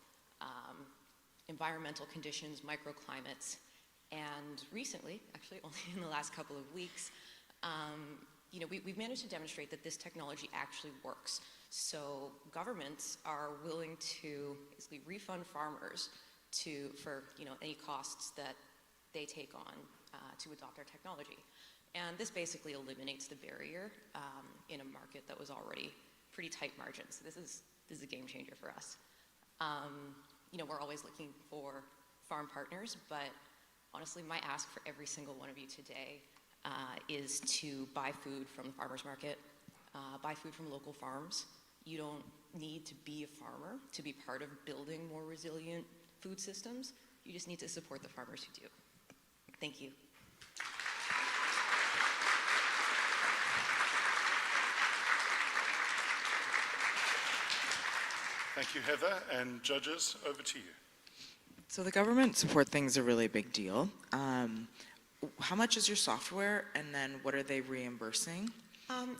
environmental conditions, microclimates, and recently, actually only in the last couple of weeks, we've managed to demonstrate that this technology actually works. So governments are willing to basically refund farmers for any costs that they take on to adopt our technology. And this basically eliminates the barrier in a market that was already pretty tight margins. So this is a game changer for us. We're always looking for farm partners, but honestly, my ask for every single one of you today is to buy food from the farmer's market, buy food from local farms. You don't need to be a farmer to be part of building more resilient food systems. You just need to support the farmers who do. Thank you. Thank you, Heather. And judges, over to you. So the government support thing's a really big deal. How much is your software, and then what are they reimbursing?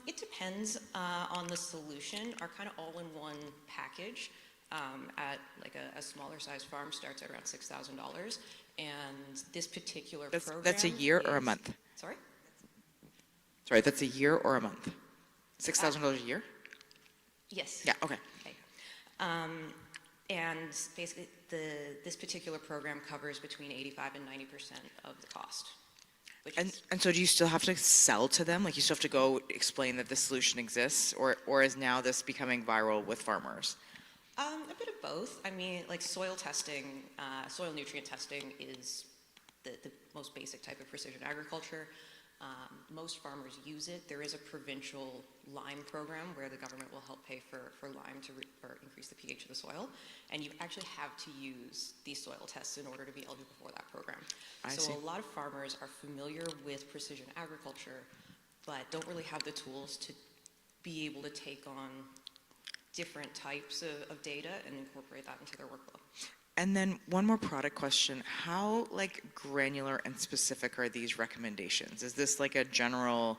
It depends on the solution. Our kind of all-in-one package at like a smaller size farm starts at around $6,000, and this particular program. That's a year or a month? Sorry? Sorry, that's a year or a month? $6,000 a year? Yes. Yeah. Okay. And basically, this particular program covers between 85 and 90% of the cost. And so do you still have to sell to them? Like you still have to go explain that this solution exists, or is now this becoming viral with farmers? A bit of both. I mean, like soil testing, soil nutrient testing is the most basic type of precision agriculture. Most farmers use it. There is a provincial lime program where the government will help pay for lime or increase the pH of the soil. And you actually have to use these soil tests in order to be eligible for that program. So a lot of farmers are familiar with precision agriculture, but don't really have the tools to be able to take on different types of data and incorporate that into their workflow. And then one more product question. How granular and specific are these recommendations? Is this like a general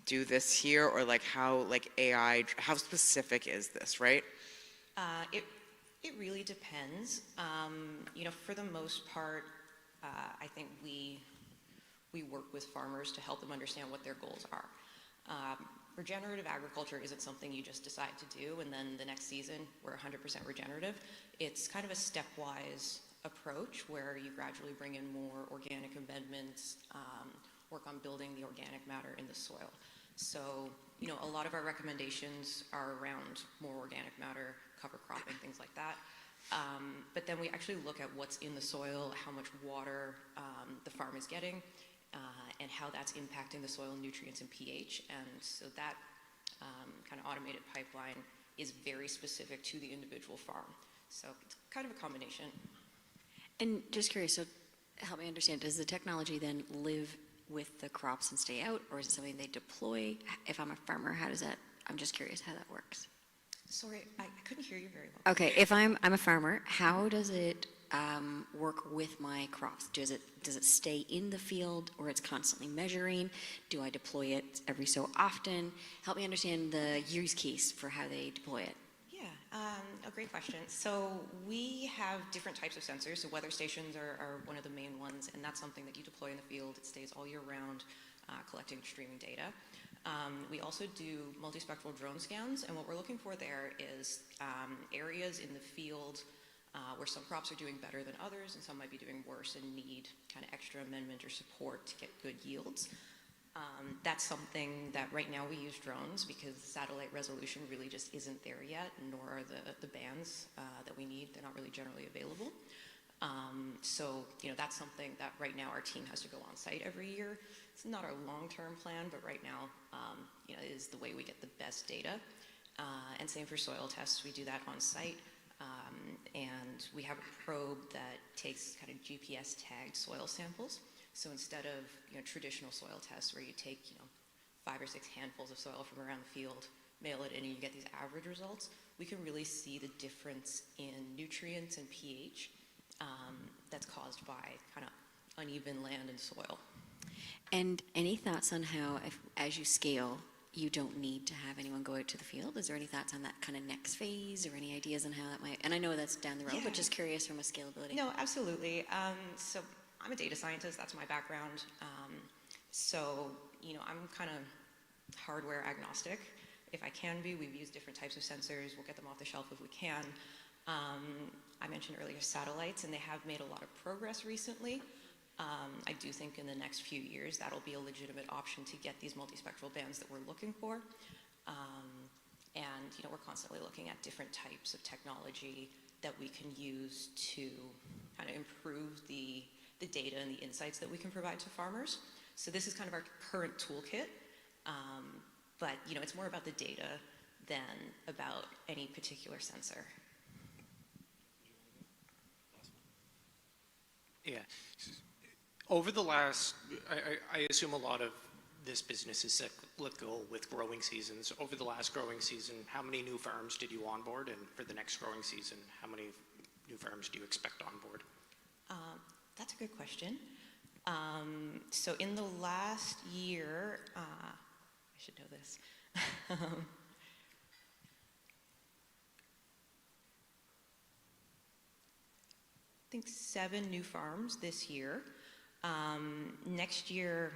do this here, or how AI, how specific is this, right? It really depends. For the most part, I think we work with farmers to help them understand what their goals are. Regenerative agriculture isn't something you just decide to do and then the next season we're 100% regenerative. It's kind of a stepwise approach where you gradually bring in more organic amendments, work on building the organic matter in the soil. So, a lot of our recommendations are around more organic matter, cover cropping, things like that. But then we actually look at what's in the soil, how much water the farm is getting, and how that's impacting the soil nutrients and pH. And so that kind of automated pipeline is very specific to the individual farm. So it's kind of a combination. And just curious, so help me understand, does the technology then live with the crops and stay out, or is it something they deploy? If I'm a farmer, how does that, I'm just curious how that works. Sorry, I couldn't hear you very well. Okay, if I'm a farmer, how does it work with my crops? Does it stay in the field, or it's constantly measuring? Do I deploy it every so often? Help me understand the use case for how they deploy it. Yeah, a great question. So we have different types of sensors. So weather stations are one of the main ones, and that's something that you deploy in the field. It stays all year round, collecting and streaming data. We also do multispectral drone scans, and what we're looking for there is areas in the field where some crops are doing better than others and some might be doing worse and need kind of extra amendment or support to get good yields. That's something that right now we use drones because satellite resolution really just isn't there yet, nor are the bands that we need. They're not really generally available. So, that's something that right now our team has to go on site every year. It's not our long-term plan, but right now, it is the way we get the best data. And same for soil tests. We do that on site. And we have a probe that takes kind of GPS tagged soil samples. So instead of traditional soil tests where you take 5 or 6 handfuls of soil from around the field, mail it in and you get these average results, we can really see the difference in nutrients and pH that's caused by kind of uneven land and soil. And any thoughts on how, as you scale, you don't need to have anyone go out to the field? Is there any thoughts on that kind of next phase, or any ideas on how that might, and I know that's down the road, but just curious from a scalability. No, absolutely. So I'm a data scientist, that's my background. So, I'm kind of hardware agnostic. If I can be, we've used different types of sensors, we'll get them off the shelf if we can. I mentioned earlier satellites, and they have made a lot of progress recently. I do think in the next few years that'll be a legitimate option to get these multispectral bands that we're looking for. And we're constantly looking at different types of technology that we can use to kind of improve the data and the insights that we can provide to farmers. So this is kind of our current toolkit, but it's more about the data than about any particular sensor. Yeah. Over the last, I assume a lot of this business is cyclical with growing seasons. Over the last growing season, how many new farms did you onboard? And for the next growing season, how many new farms do you expect on board? That's a good question. So in the last year, I should know this. I think 7 new farms this year. Next year,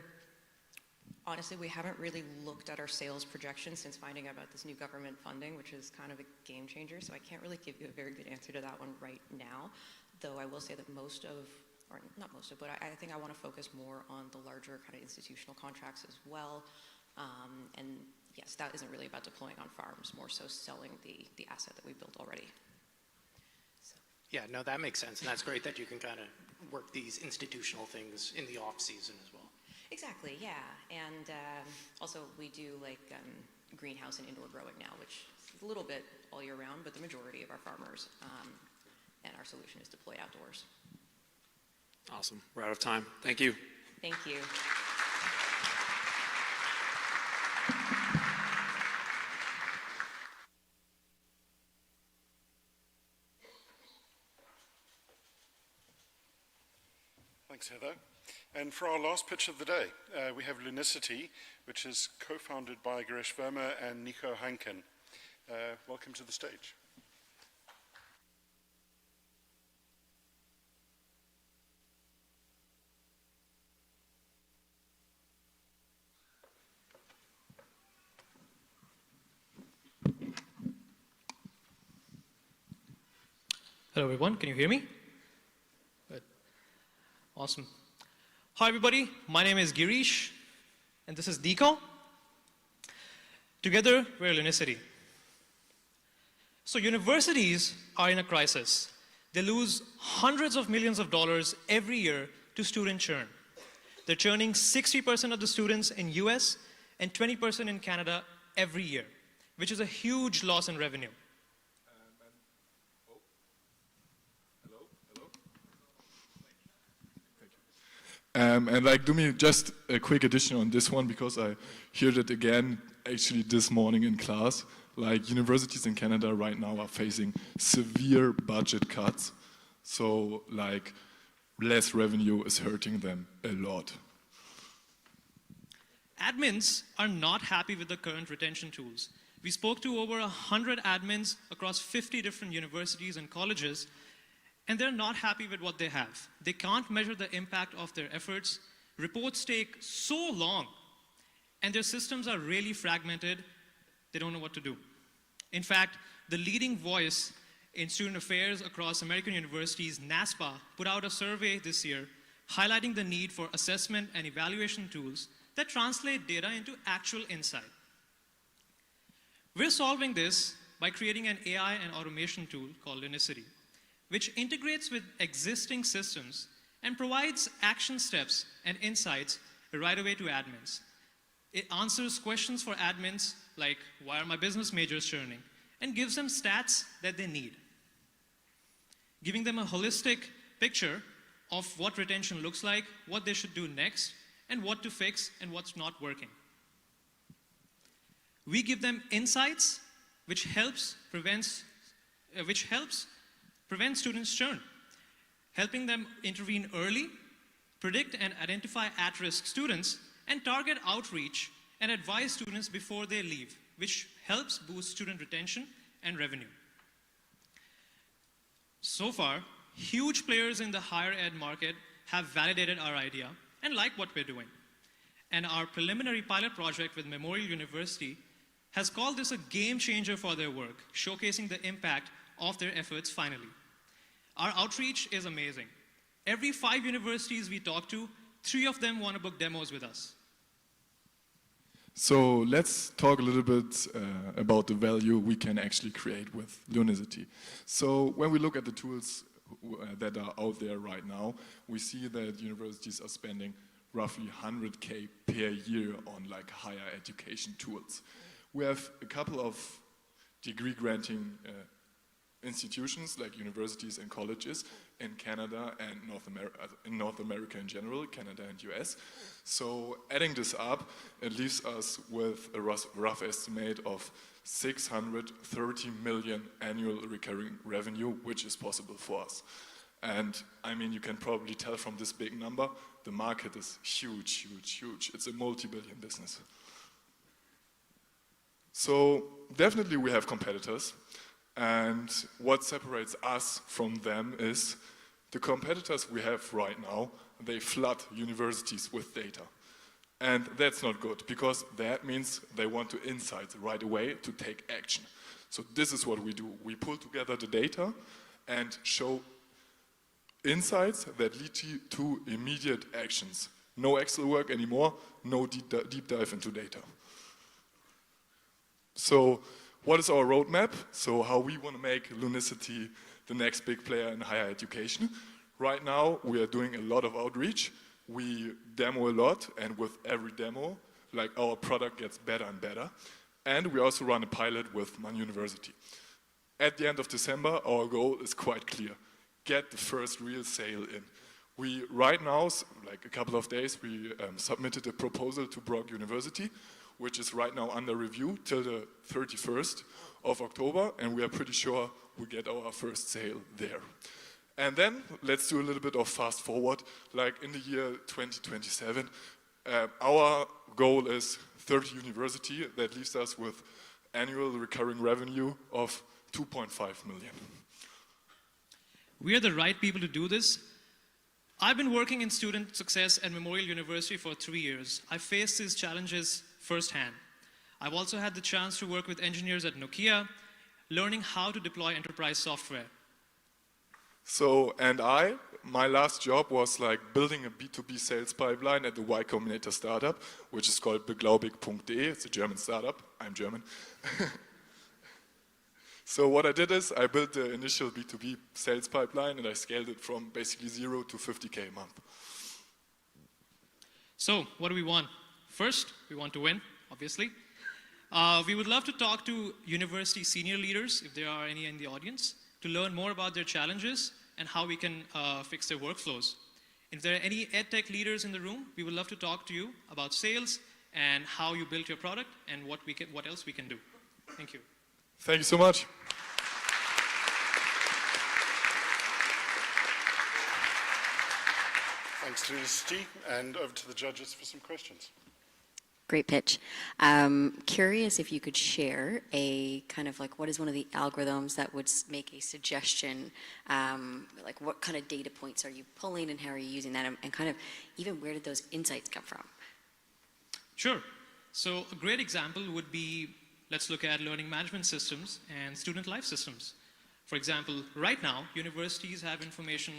honestly, we haven't really looked at our sales projections since finding out about this new government funding, which is kind of a game changer, so I can't really give you a very good answer to that one right now, though I will say that I think I want to focus more on the larger kind of institutional contracts as well, and yes, that isn't really about deploying on farms, more so selling the asset that we built already. Yeah, no, that makes sense, and that's great that you can kind of work these institutional things in the off season as well. Exactly, yeah, and also we do like greenhouse and indoor growing now, which is a little bit all year round, but the majority of our farmers and our solution is deployed outdoors. Awesome. We're out of time. Thank you. Thank you. Thanks, Heather. And for our last pitch of the day, we have Lunisity, which is co-founded by Girish, Verma, and Nico, Heinken. Welcome to the stage. Hello everyone, can you hear me? Good. Awesome. Hi everybody, my name is Girish, and this is Nico. Together, we're Lunisity. So universities are in a crisis. They lose hundreds of millions of dollars every year to student churn. They're churning 60% of the students in US and 20% in Canada every year, which is a huge loss in revenue. And like, do me just a quick addition on this one, because I heard it again actually this morning in class. Like, universities in Canada right now are facing severe budget cuts. So like, less revenue is hurting them a lot. Admins are not happy with the current retention tools. We spoke to over 100 admins across 50 different universities and colleges, and they're not happy with what they have. They can't measure the impact of their efforts. Reports take so long, and their systems are really fragmented. They don't know what to do. In fact, the leading voice in student affairs across American universities, NASPA, put out a survey this year highlighting the need for assessment and evaluation tools that translate data into actual insight. We're solving this by creating an AI and automation tool called Lunisity, which integrates with existing systems and provides action steps and insights right away to admins. It answers questions for admins like, why are my business majors churning? And gives them stats that they need, giving them a holistic picture of what retention looks like, what they should do next, and what to fix and what's not working. We give them insights which helps prevent students churn, helping them intervene early, predict and identify at-risk students, and target outreach and advise students before they leave, which helps boost student retention and revenue. So far, huge players in the higher ed market have validated our idea and like what we're doing. And our preliminary pilot project with Memorial University has called this a game changer for their work, showcasing the impact of their efforts finally. Our outreach is amazing. Every 5 universities we talk to, 3 of them want to book demos with us. So let's talk a little bit about the value we can actually create with Lunisity. So when we look at the tools that are out there right now, we see that universities are spending roughly 100K per year on like higher education tools. We have a couple of degree granting institutions like universities and colleges in Canada and North America in general, Canada and US. So adding this up, it leaves us with a rough estimate of 630 million annual recurring revenue, which is possible for us. And I mean, you can probably tell from this big number, the market is huge, huge, huge. It's a multi-billion business. So definitely we have competitors. And what separates us from them is the competitors we have right now, they flood universities with data. And that's not good, because that means they want to insights right away to take action. So this is what we do. We pull together the data and show insights that lead to immediate actions. No Excel work anymore, no deep dive into data. So what is our roadmap? So how we want to make Lunisity the next big player in higher education. Right now, we are doing a lot of outreach. We demo a lot, and with every demo, like our product gets better and better. And we also run a pilot with Man University. At the end of December, our goal is quite clear. Get the first real sale in. We, right now, like a couple of days, we submitted a proposal to Brock University, which is right now under review till the 31st of October, and we are pretty sure we get our first sale there. And then let's do a little bit of fast forward, like in the year 2027. Our goal is 30 university. That leaves us with annual recurring revenue of 2.5 million. We are the right people to do this. I've been working in student success at Memorial University for 3 years. I faced these challenges firsthand. I've also had the chance to work with engineers at Nokia, learning how to deploy enterprise software. So, and my last job was like building a B2B sales pipeline at the Y Combinator startup, which is called beglaubig.de. It's a German startup. I'm German. So what I did is I built the initial B2B sales pipeline and I scaled it from basically 0 to 50K a month. So what do we want? First, we want to win, obviously. We would love to talk to university senior leaders, if there are any in the audience, to learn more about their challenges and how we can fix their workflows. If there are any EdTech leaders in the room, we would love to talk to you about sales and how you built your product and what else we can do. Thank you. Thank you so much. Thanks to Lunisity, and over to the judges for some questions. Great pitch. Curious if you could share a kind of like, what is one of the algorithms that would make a suggestion, like what kind of data points are you pulling and how are you using that, and kind of even where did those insights come from? Sure. So a great example would be, let's look at learning management systems and student life systems. For example, right now, universities have information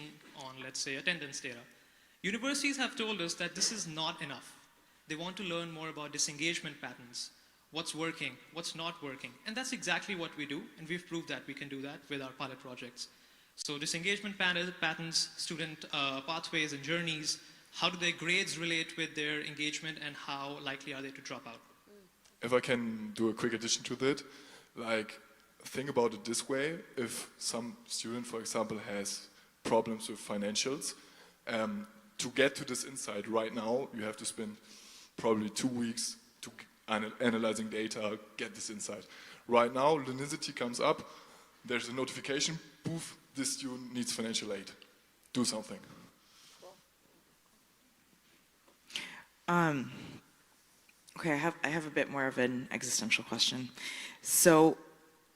on, let's say, attendance data. Universities have told us that this is not enough. They want to learn more about disengagement patterns, what's working, what's not working. And that's exactly what we do, and we've proved that we can do that with our pilot projects. So disengagement patterns, student pathways and journeys, how do their grades relate with their engagement, and how likely are they to drop out? If I can do a quick addition to that, like, think about it this way. If some student, for example, has problems with financials, to get to this insight right now, you have to spend probably 2 weeks to analyzing data, get this insight. Right now, Lunisity comes up, there's a notification, poof, this student needs financial aid. Do something. Okay, I have a bit more of an existential question. So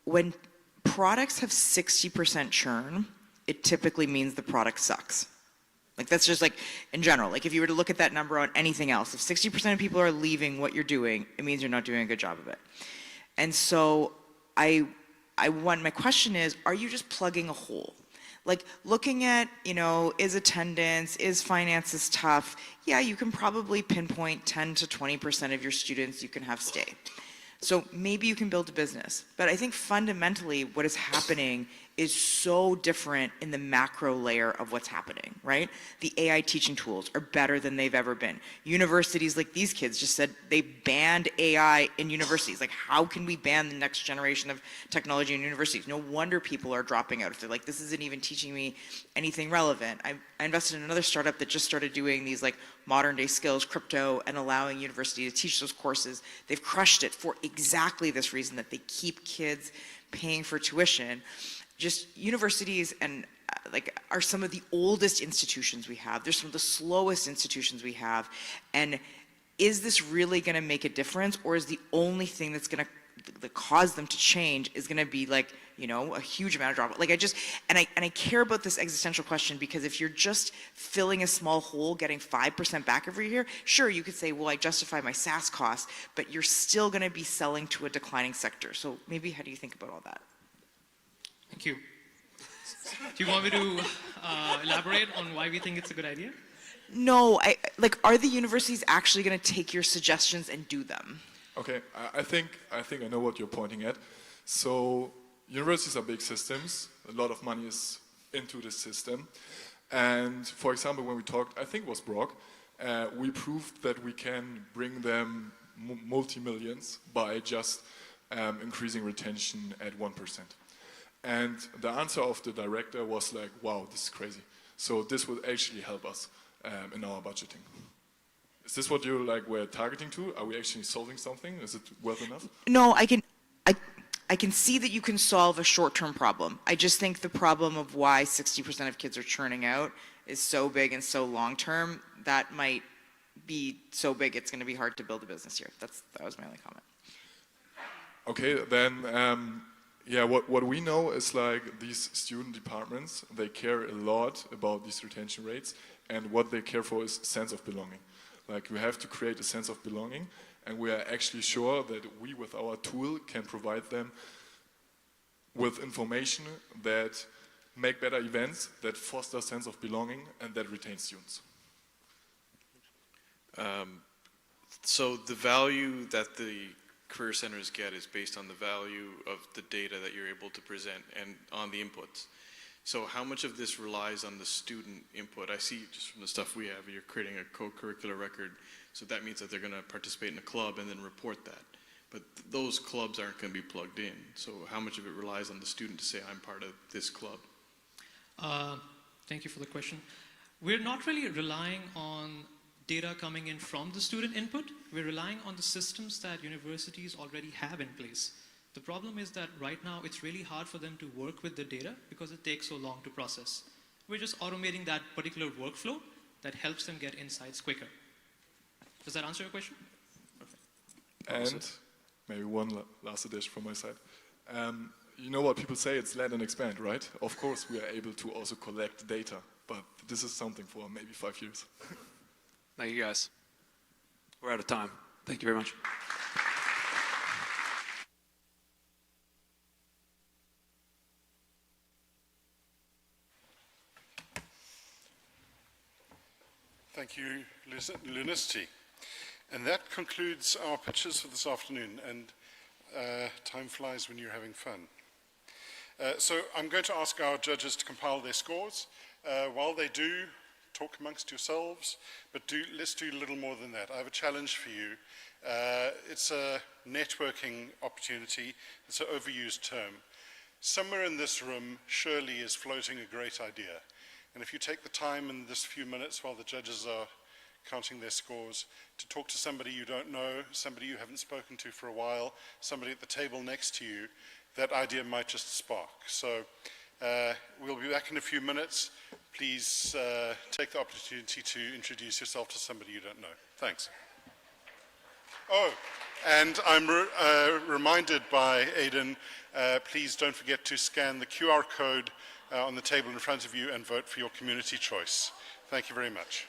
when products have 60% churn, it typically means the product sucks. Like that's just like in general, like if you were to look at that number on anything else, if 60% of people are leaving what you're doing, it means you're not doing a good job of it. And so my question is, are you just plugging a hole? Like looking at, is attendance, is finances tough? Yeah, you can probably pinpoint 10 to 20% of your students you can have stay. So maybe you can build a business. But I think fundamentally what is happening is so different in the macro layer of what's happening, right? The AI teaching tools are better than they've ever been. Universities like these kids just said they banned AI in universities. Like how can we ban the next generation of technology in universities? No wonder people are dropping out. If they're like, this isn't even teaching me anything relevant. I invested in another startup that just started doing these like modern day skills, crypto, and allowing university to teach those courses. They've crushed it for exactly this reason, that they keep kids paying for tuition. Just universities and are some of the oldest institutions we have. They're some of the slowest institutions we have. And is this really going to make a difference, or is the only thing that's going to cause them to change is going to be a huge amount of drop? I care about this existential question because if you're just filling a small hole, getting 5% back every year, sure, you could say, well, I justify my SaaS costs, but you're still going to be selling to a declining sector. So maybe how do you think about all that? Thank you. Do you want me to elaborate on why we think it's a good idea? No, are the universities actually going to take your suggestions and do them? Okay, I think I know what you're pointing at. So universities are big systems. A lot of money is into the system. And for example, when we talked, I think it was Brock, we proved that we can bring them multi-millions by just increasing retention at 1%. And the answer of the director was like, wow, this is crazy. So this will actually help us in our budgeting. Is this what you were targeting to? Are we actually solving something? Is it worth enough? No, I can see that you can solve a short-term problem. I just think the problem of why 60% of kids are churning out is so big and so long-term, that might be so big it's going to be hard to build a business here. That was my only comment. Okay, then yeah, what we know is these student departments, they care a lot about these retention rates, and what they care for is sense of belonging. We have to create a sense of belonging, and we are actually sure that we, with our tool, can provide them with information that make better events, that foster a sense of belonging, and that retain students. So the value that the career centers get is based on the value of the data that you're able to present and on the inputs. So how much of this relies on the student input? I see just from the stuff we have, you're creating a co-curricular record, so that means that they're going to participate in a club and then report that. But those clubs aren't going to be plugged in. So how much of it relies on the student to say, I'm part of this club? Thank you for the question. We're not really relying on data coming in from the student input. We're relying on the systems that universities already have in place. The problem is that right now it's really hard for them to work with the data because it takes so long to process. We're just automating that particular workflow that helps them get insights quicker. Does that answer your question? Perfect. And maybe one last addition from my side. You know what people say, it's land and expand, right? Of course we are able to also collect data, but this is something for maybe 5 years. Thank you, guys. We're out of time. Thank you very much. Thank you, Lunisity. And that concludes our pitches for this afternoon, and time flies when you're having fun. So I'm going to ask our judges to compile their scores. While they do, talk amongst yourselves, but let's do a little more than that. I have a challenge for you. It's a networking opportunity. It's an overused term. Somewhere in this room, Shirley is floating a great idea. And if you take the time in this few minutes while the judges are counting their scores, to talk to somebody you don't know, somebody you haven't spoken to for a while, somebody at the table next to you, that idea might just spark. So we'll be back in a few minutes. Please take the opportunity to introduce yourself to somebody you don't know. Thanks. Oh, and I'm reminded by Aidan, please don't forget to scan the QR code on the table in front of you and vote for your community choice. Thank you very much.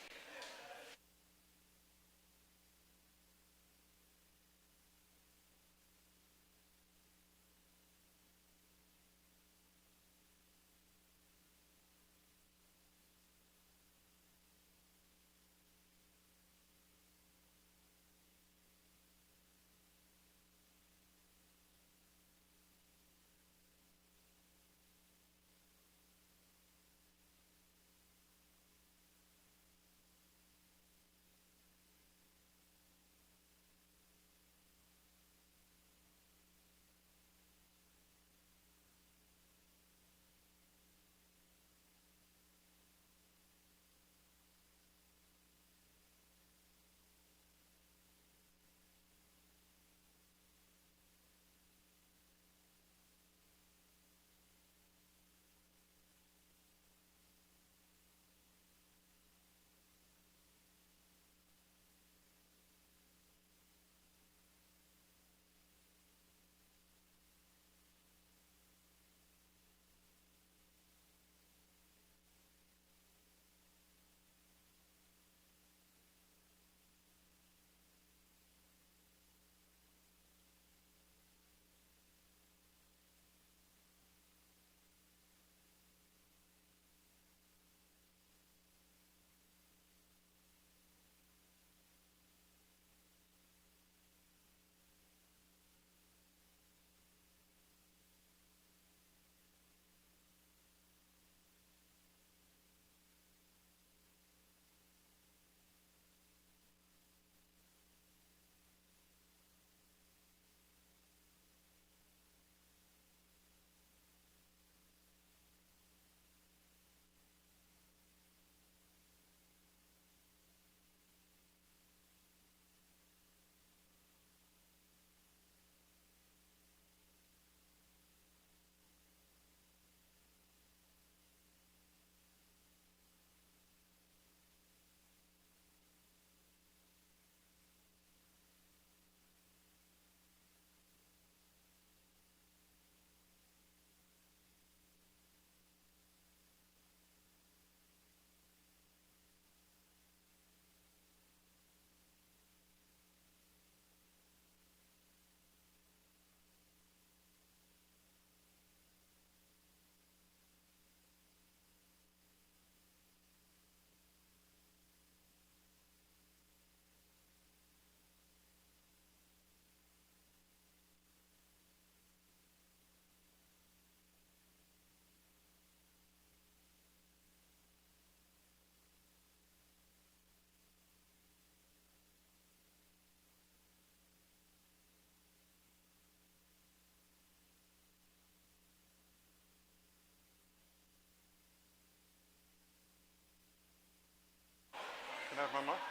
Can I have my mic?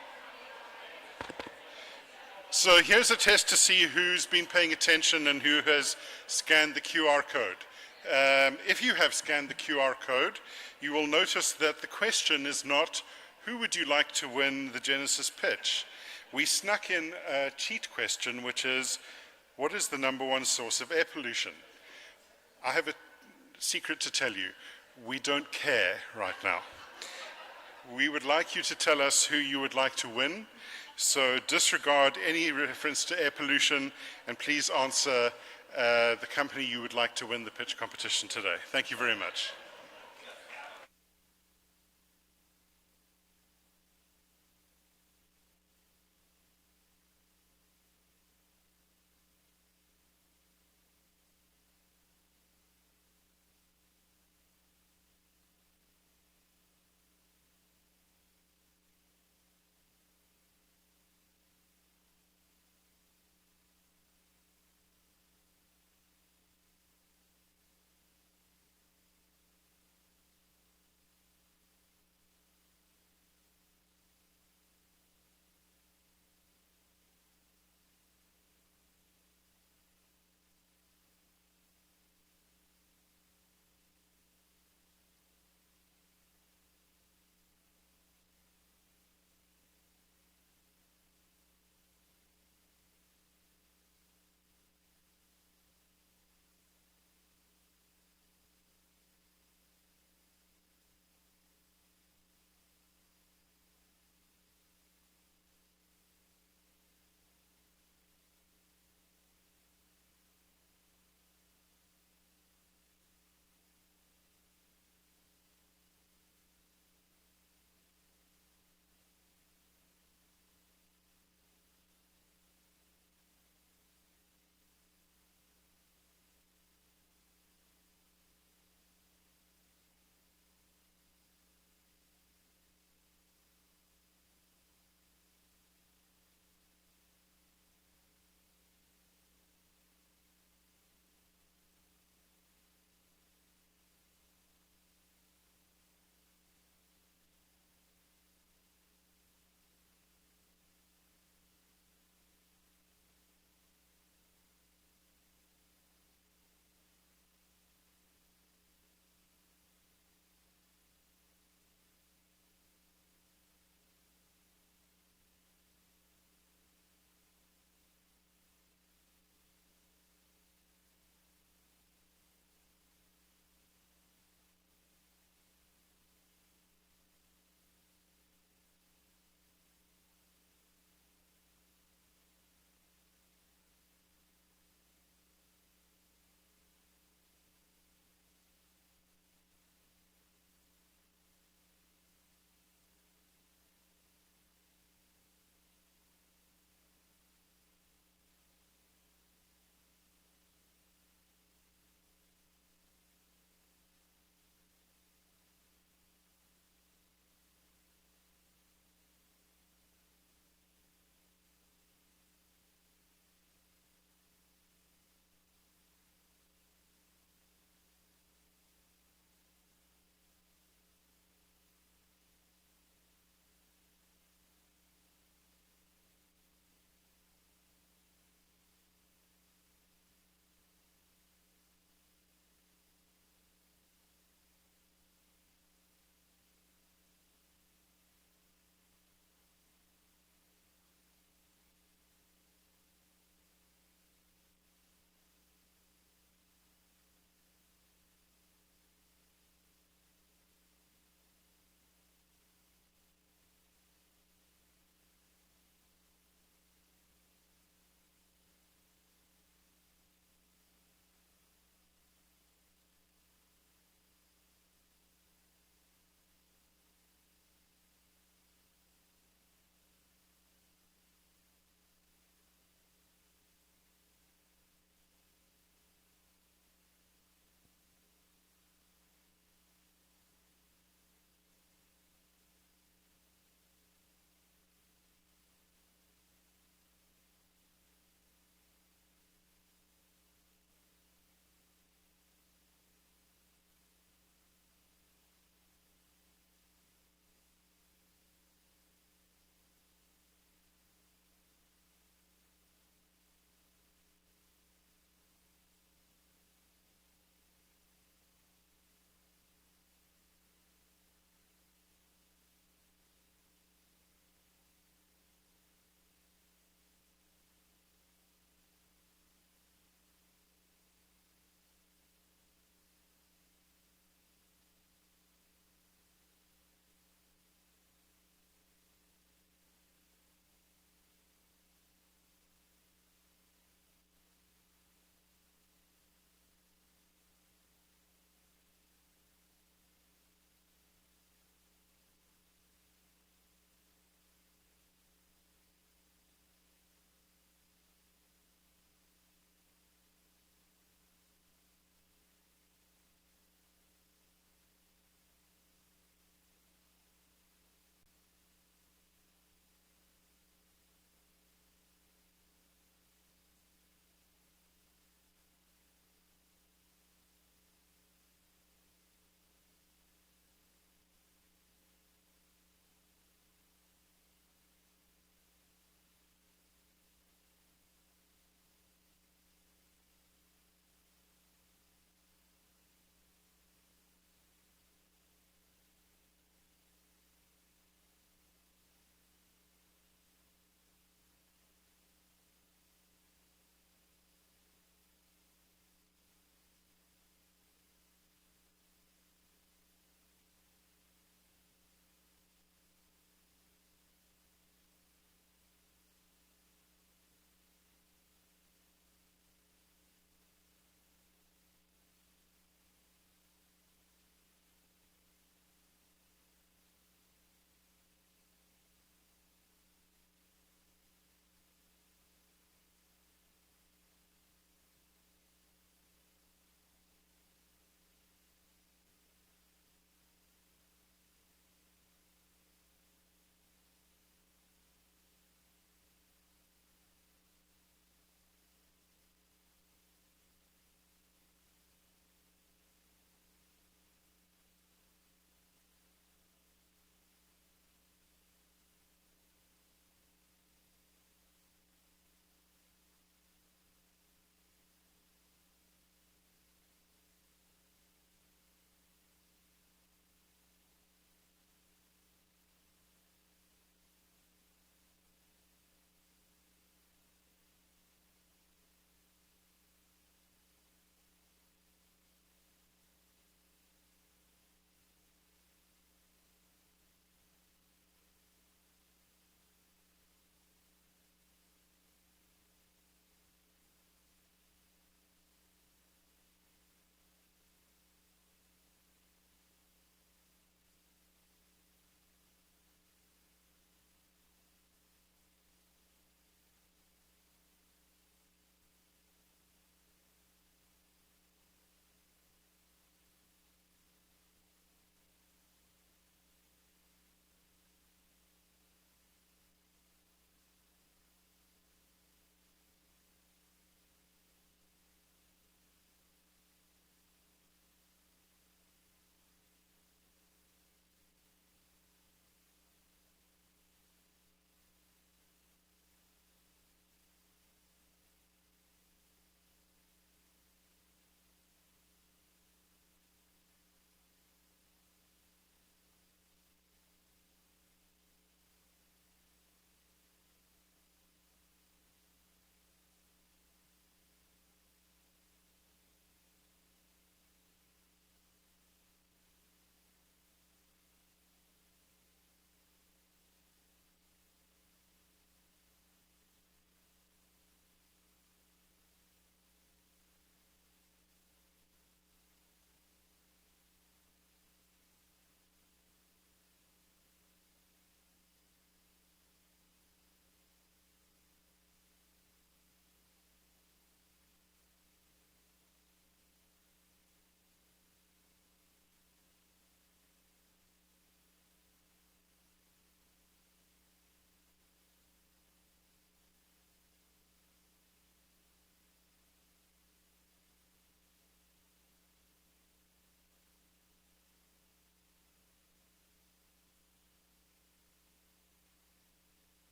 So here's a test to see who's been paying attention and who has scanned the QR code. If you have scanned the QR code, you will notice that the question is not, who would you like to win the Genesis pitch? We snuck in a cheat question, which is, what is the #1 source of air pollution? I have a secret to tell you. We don't care right now. We would like you to tell us who you would like to win. So disregard any reference to air pollution and please answer the company you would like to win the pitch competition today. Thank you very much.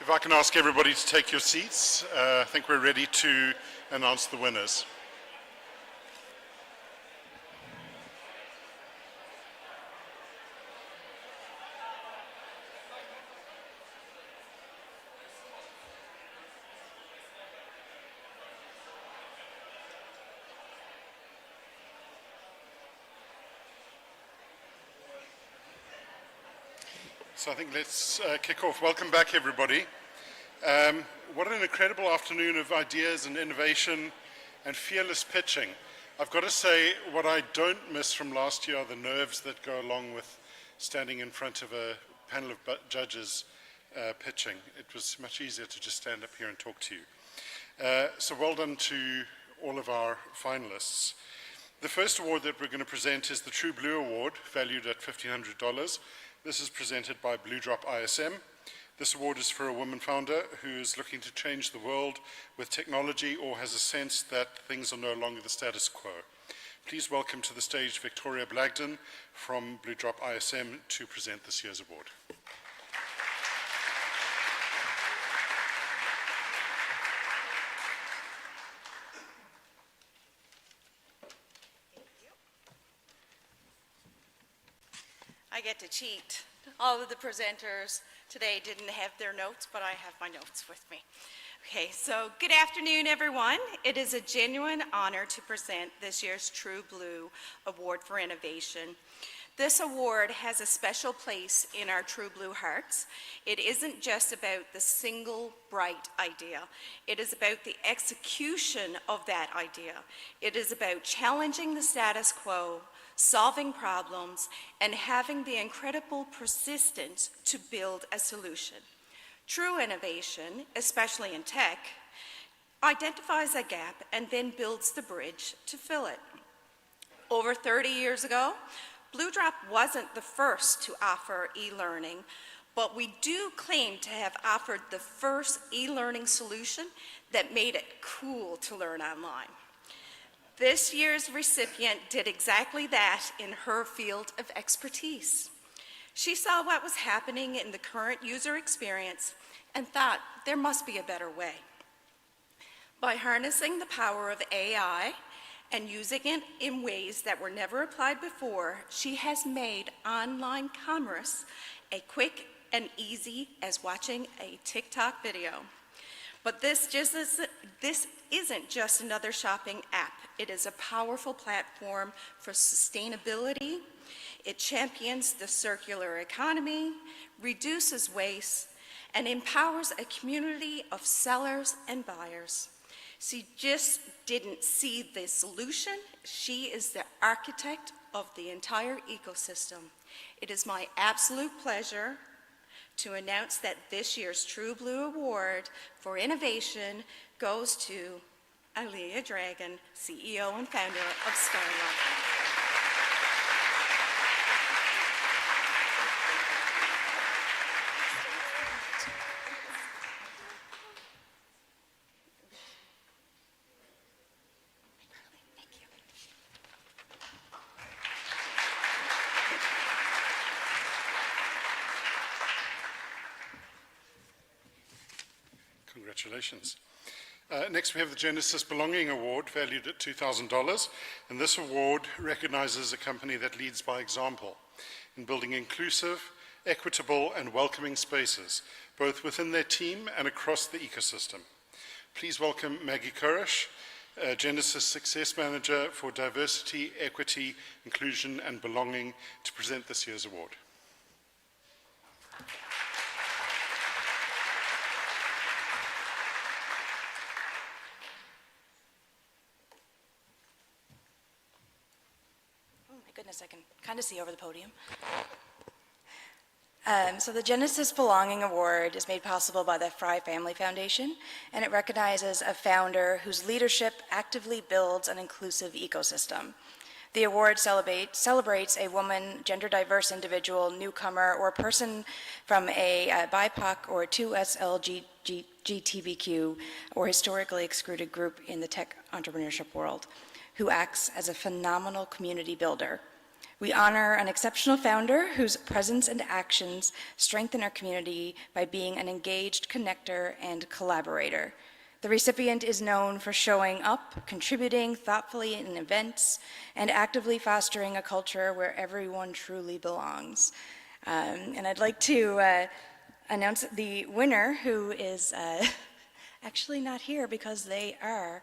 If I can ask everybody to take your seats, I think we're ready to announce the winners. So I think let's kick off. Welcome back, everybody. What an incredible afternoon of ideas and innovation and fearless pitching. I've got to say, what I don't miss from last year are the nerves that go along with standing in front of a panel of judges pitching. It was much easier to just stand up here and talk to you. So well done to all of our finalists. The first award that we're going to present is the True Blue Award, valued at $1,500. This is presented by Blue Drop ISM. This award is for a woman founder who is looking to change the world with technology or has a sense that things are no longer the status quo. Please welcome to the stage Victoria Blagden from Blue Drop ISM to present this year's award. I get to cheat. All of the presenters today didn't have their notes, but I have my notes with me. Okay, so good afternoon, everyone. It is a genuine honor to present this year's True Blue Award for Innovation. This award has a special place in our True Blue hearts. It isn't just about the single bright idea. It is about the execution of that idea. It is about challenging the status quo, solving problems, and having the incredible persistence to build a solution. True innovation, especially in tech, identifies a gap and then builds the bridge to fill it. Over 30 years ago, Blue Drop wasn't the first to offer e-learning, but we do claim to have offered the first e-learning solution that made it cool to learn online. This year's recipient did exactly that in her field of expertise. She saw what was happening in the current user experience and thought there must be a better way. By harnessing the power of AI and using it in ways that were never applied before, she has made online commerce as quick and easy as watching a TikTok video. But this isn't just another shopping app. It is a powerful platform for sustainability. It champions the circular economy, reduces waste, and empowers a community of sellers and buyers. She just didn't see the solution. She is the architect of the entire ecosystem. It is my absolute pleasure to announce that this year's True Blue Award for Innovation goes to Adilya, Dragan, CEO and founder of Starluv. Congratulations. Next, we have the Genesis Belonging Award, valued at $2,000. And this award recognizes a company that leads by example in building inclusive, equitable, and welcoming spaces, both within their team and across the ecosystem. Please welcome Maggie Girish, Genesis Success Manager for Diversity, Equity, Inclusion, and Belonging, to present this year's award. Goodness, I can kind of see over the podium. So the Genesis Belonging Award is made possible by the Fry Family Foundation, and it recognizes a founder whose leadership actively builds an inclusive ecosystem. The award celebrates a woman, gender diverse individual, newcomer, or person from a BIPOC or 2SLGBTQ or historically excluded group in the tech entrepreneurship world, who acts as a phenomenal community builder. We honor an exceptional founder whose presence and actions strengthen our community by being an engaged connector and collaborator. The recipient is known for showing up, contributing thoughtfully in events, and actively fostering a culture where everyone truly belongs. And I'd like to announce the winner, who is actually not here because they are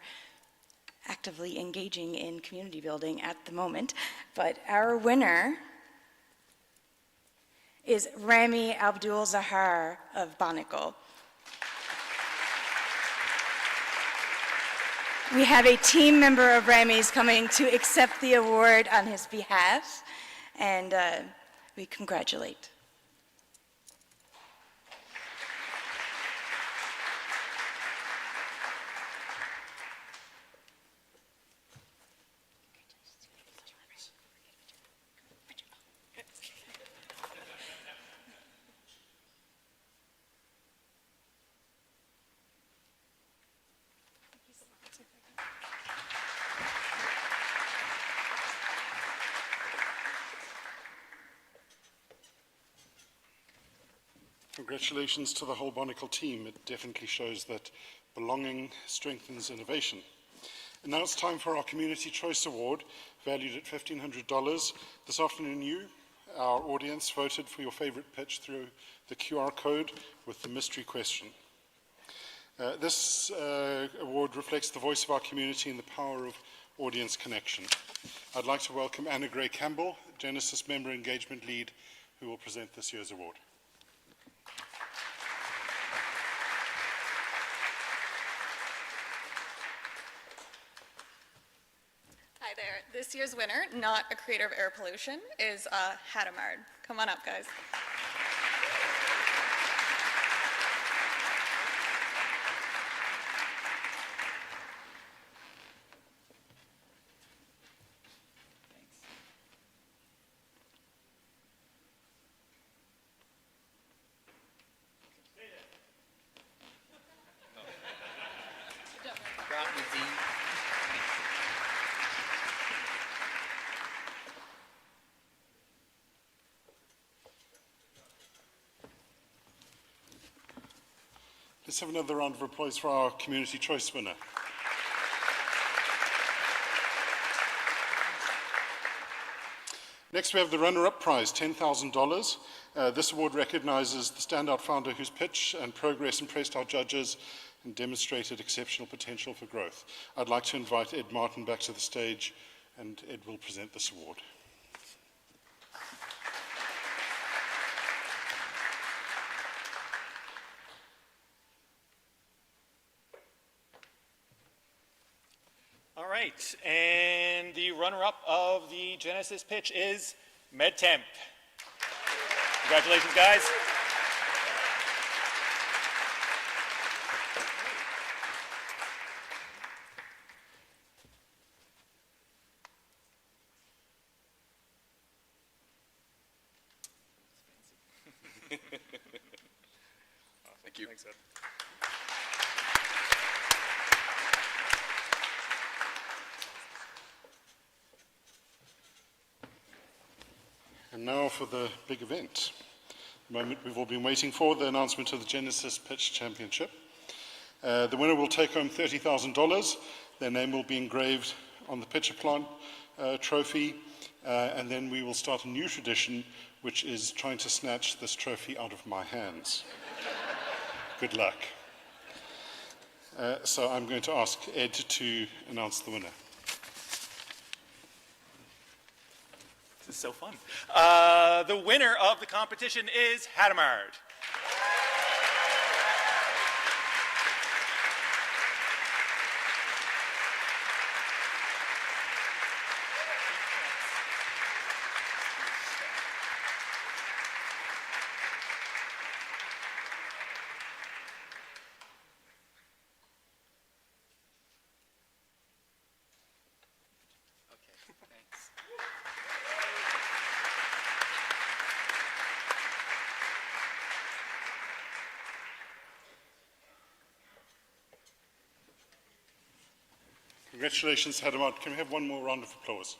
actively engaging in community building at the moment. But our winner is Rami Abdul Zahar of Bonico. We have a team member of Rami's coming to accept the award on his behalf, and we congratulate. Congratulations to the whole Bonicle team. It definitely shows that belonging strengthens innovation. And now it's time for our Community Choice Award, valued at $1,500. This afternoon you, our audience, voted for your favorite pitch through the QR code with the mystery question. This award reflects the voice of our community and the power of audience connection. I'd like to welcome Anna Gray Campbell, Genesis Member Engagement Lead, who will present this year's award. Hi there. This year's winner, not a creator of air pollution, is Hadamard. Come on up, guys. Let's have another round of applause for our Community Choice winner. Next we have the runner-up prize, $10,000. This award recognizes the standout founder whose pitch and progress impressed our judges and demonstrated exceptional potential for growth. I'd like to invite Ed Martin back to the stage, and Ed will present this award. All right, and the runner-up of the Genesis pitch is MedTemp. Congratulations, guys. Thank you. Thanks, Ed. And now for the big event, the moment we've all been waiting for, the announcement of the Genesis Pitch Championship. The winner will take home $30,000. Their name will be engraved on the pitcher plant trophy, and then we will start a new tradition, which is trying to snatch this trophy out of my hands. Good luck. So I'm going to ask Ed to announce the winner. This is so fun. The winner of the competition is Hadamard. Congratulations, Hadamard. Can we have one more round of applause?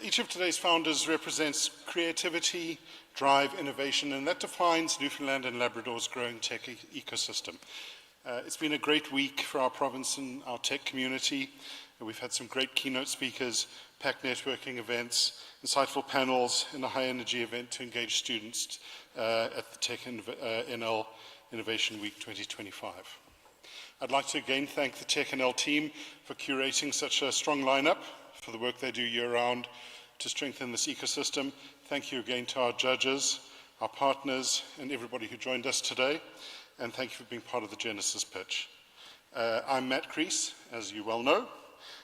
Each of today's founders represents creativity, drive, innovation, and that defines Newfoundland and Labrador's growing tech ecosystem. It's been a great week for our province and our tech community. We've had some great keynote speakers, packed networking events, insightful panels, and a high-energy event to engage students at the Tech NL Innovation Week 2025. I'd like to again thank the Tech NL team for curating such a strong lineup, for the work they do year-round to strengthen this ecosystem. Thank you again to our judges, our partners, and everybody who joined us today. And thank you for being part of the Genesis pitch. I'm Matt Crease, as you well know,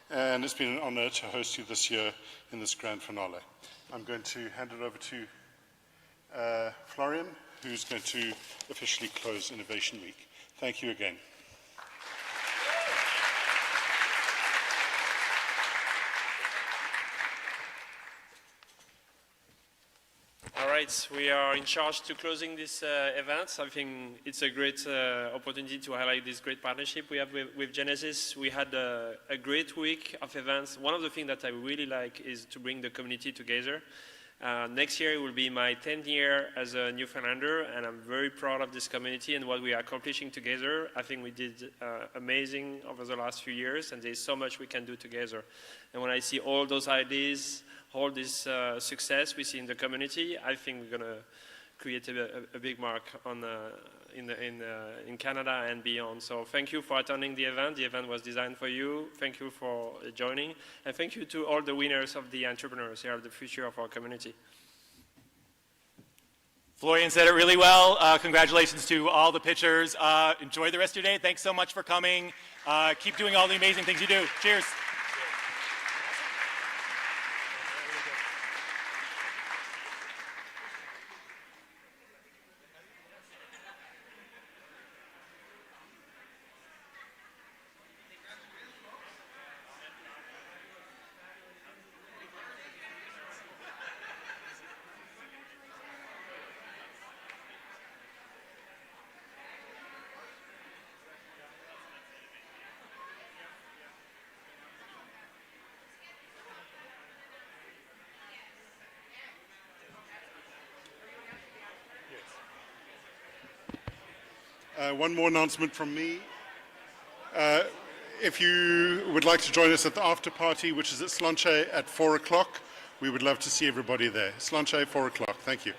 and it's been an honor to host you this year in this grand finale. I'm going to hand it over to Florian, who's going to officially close Innovation Week. Thank you again. All right, we are in charge to closing this event. I think it's a great opportunity to highlight this great partnership we have with Genesis. We had a great week of events. One of the things that I really like is to bring the community together. Next year will be my 10th year as a Newfoundlander, and I'm very proud of this community and what we are accomplishing together. I think we did amazing over the last few years, and there's so much we can do together. And when I see all those ideas, all this success we see in the community, I think we're going to create a big mark on, in Canada and beyond. So thank you for attending the event. The event was designed for you. Thank you for joining. And thank you to all the winners of the entrepreneurs. They are the future of our community. Florian said it really well. Congratulations to all the pitchers. Enjoy the rest of your day. Thanks so much for coming. Keep doing all the amazing things you do. Cheers. One more announcement from me. If you would like to join us at the after party, which is at Slanche at 4 o'clock, we would love to see everybody there. Slanche, 4 o'clock. Thank you.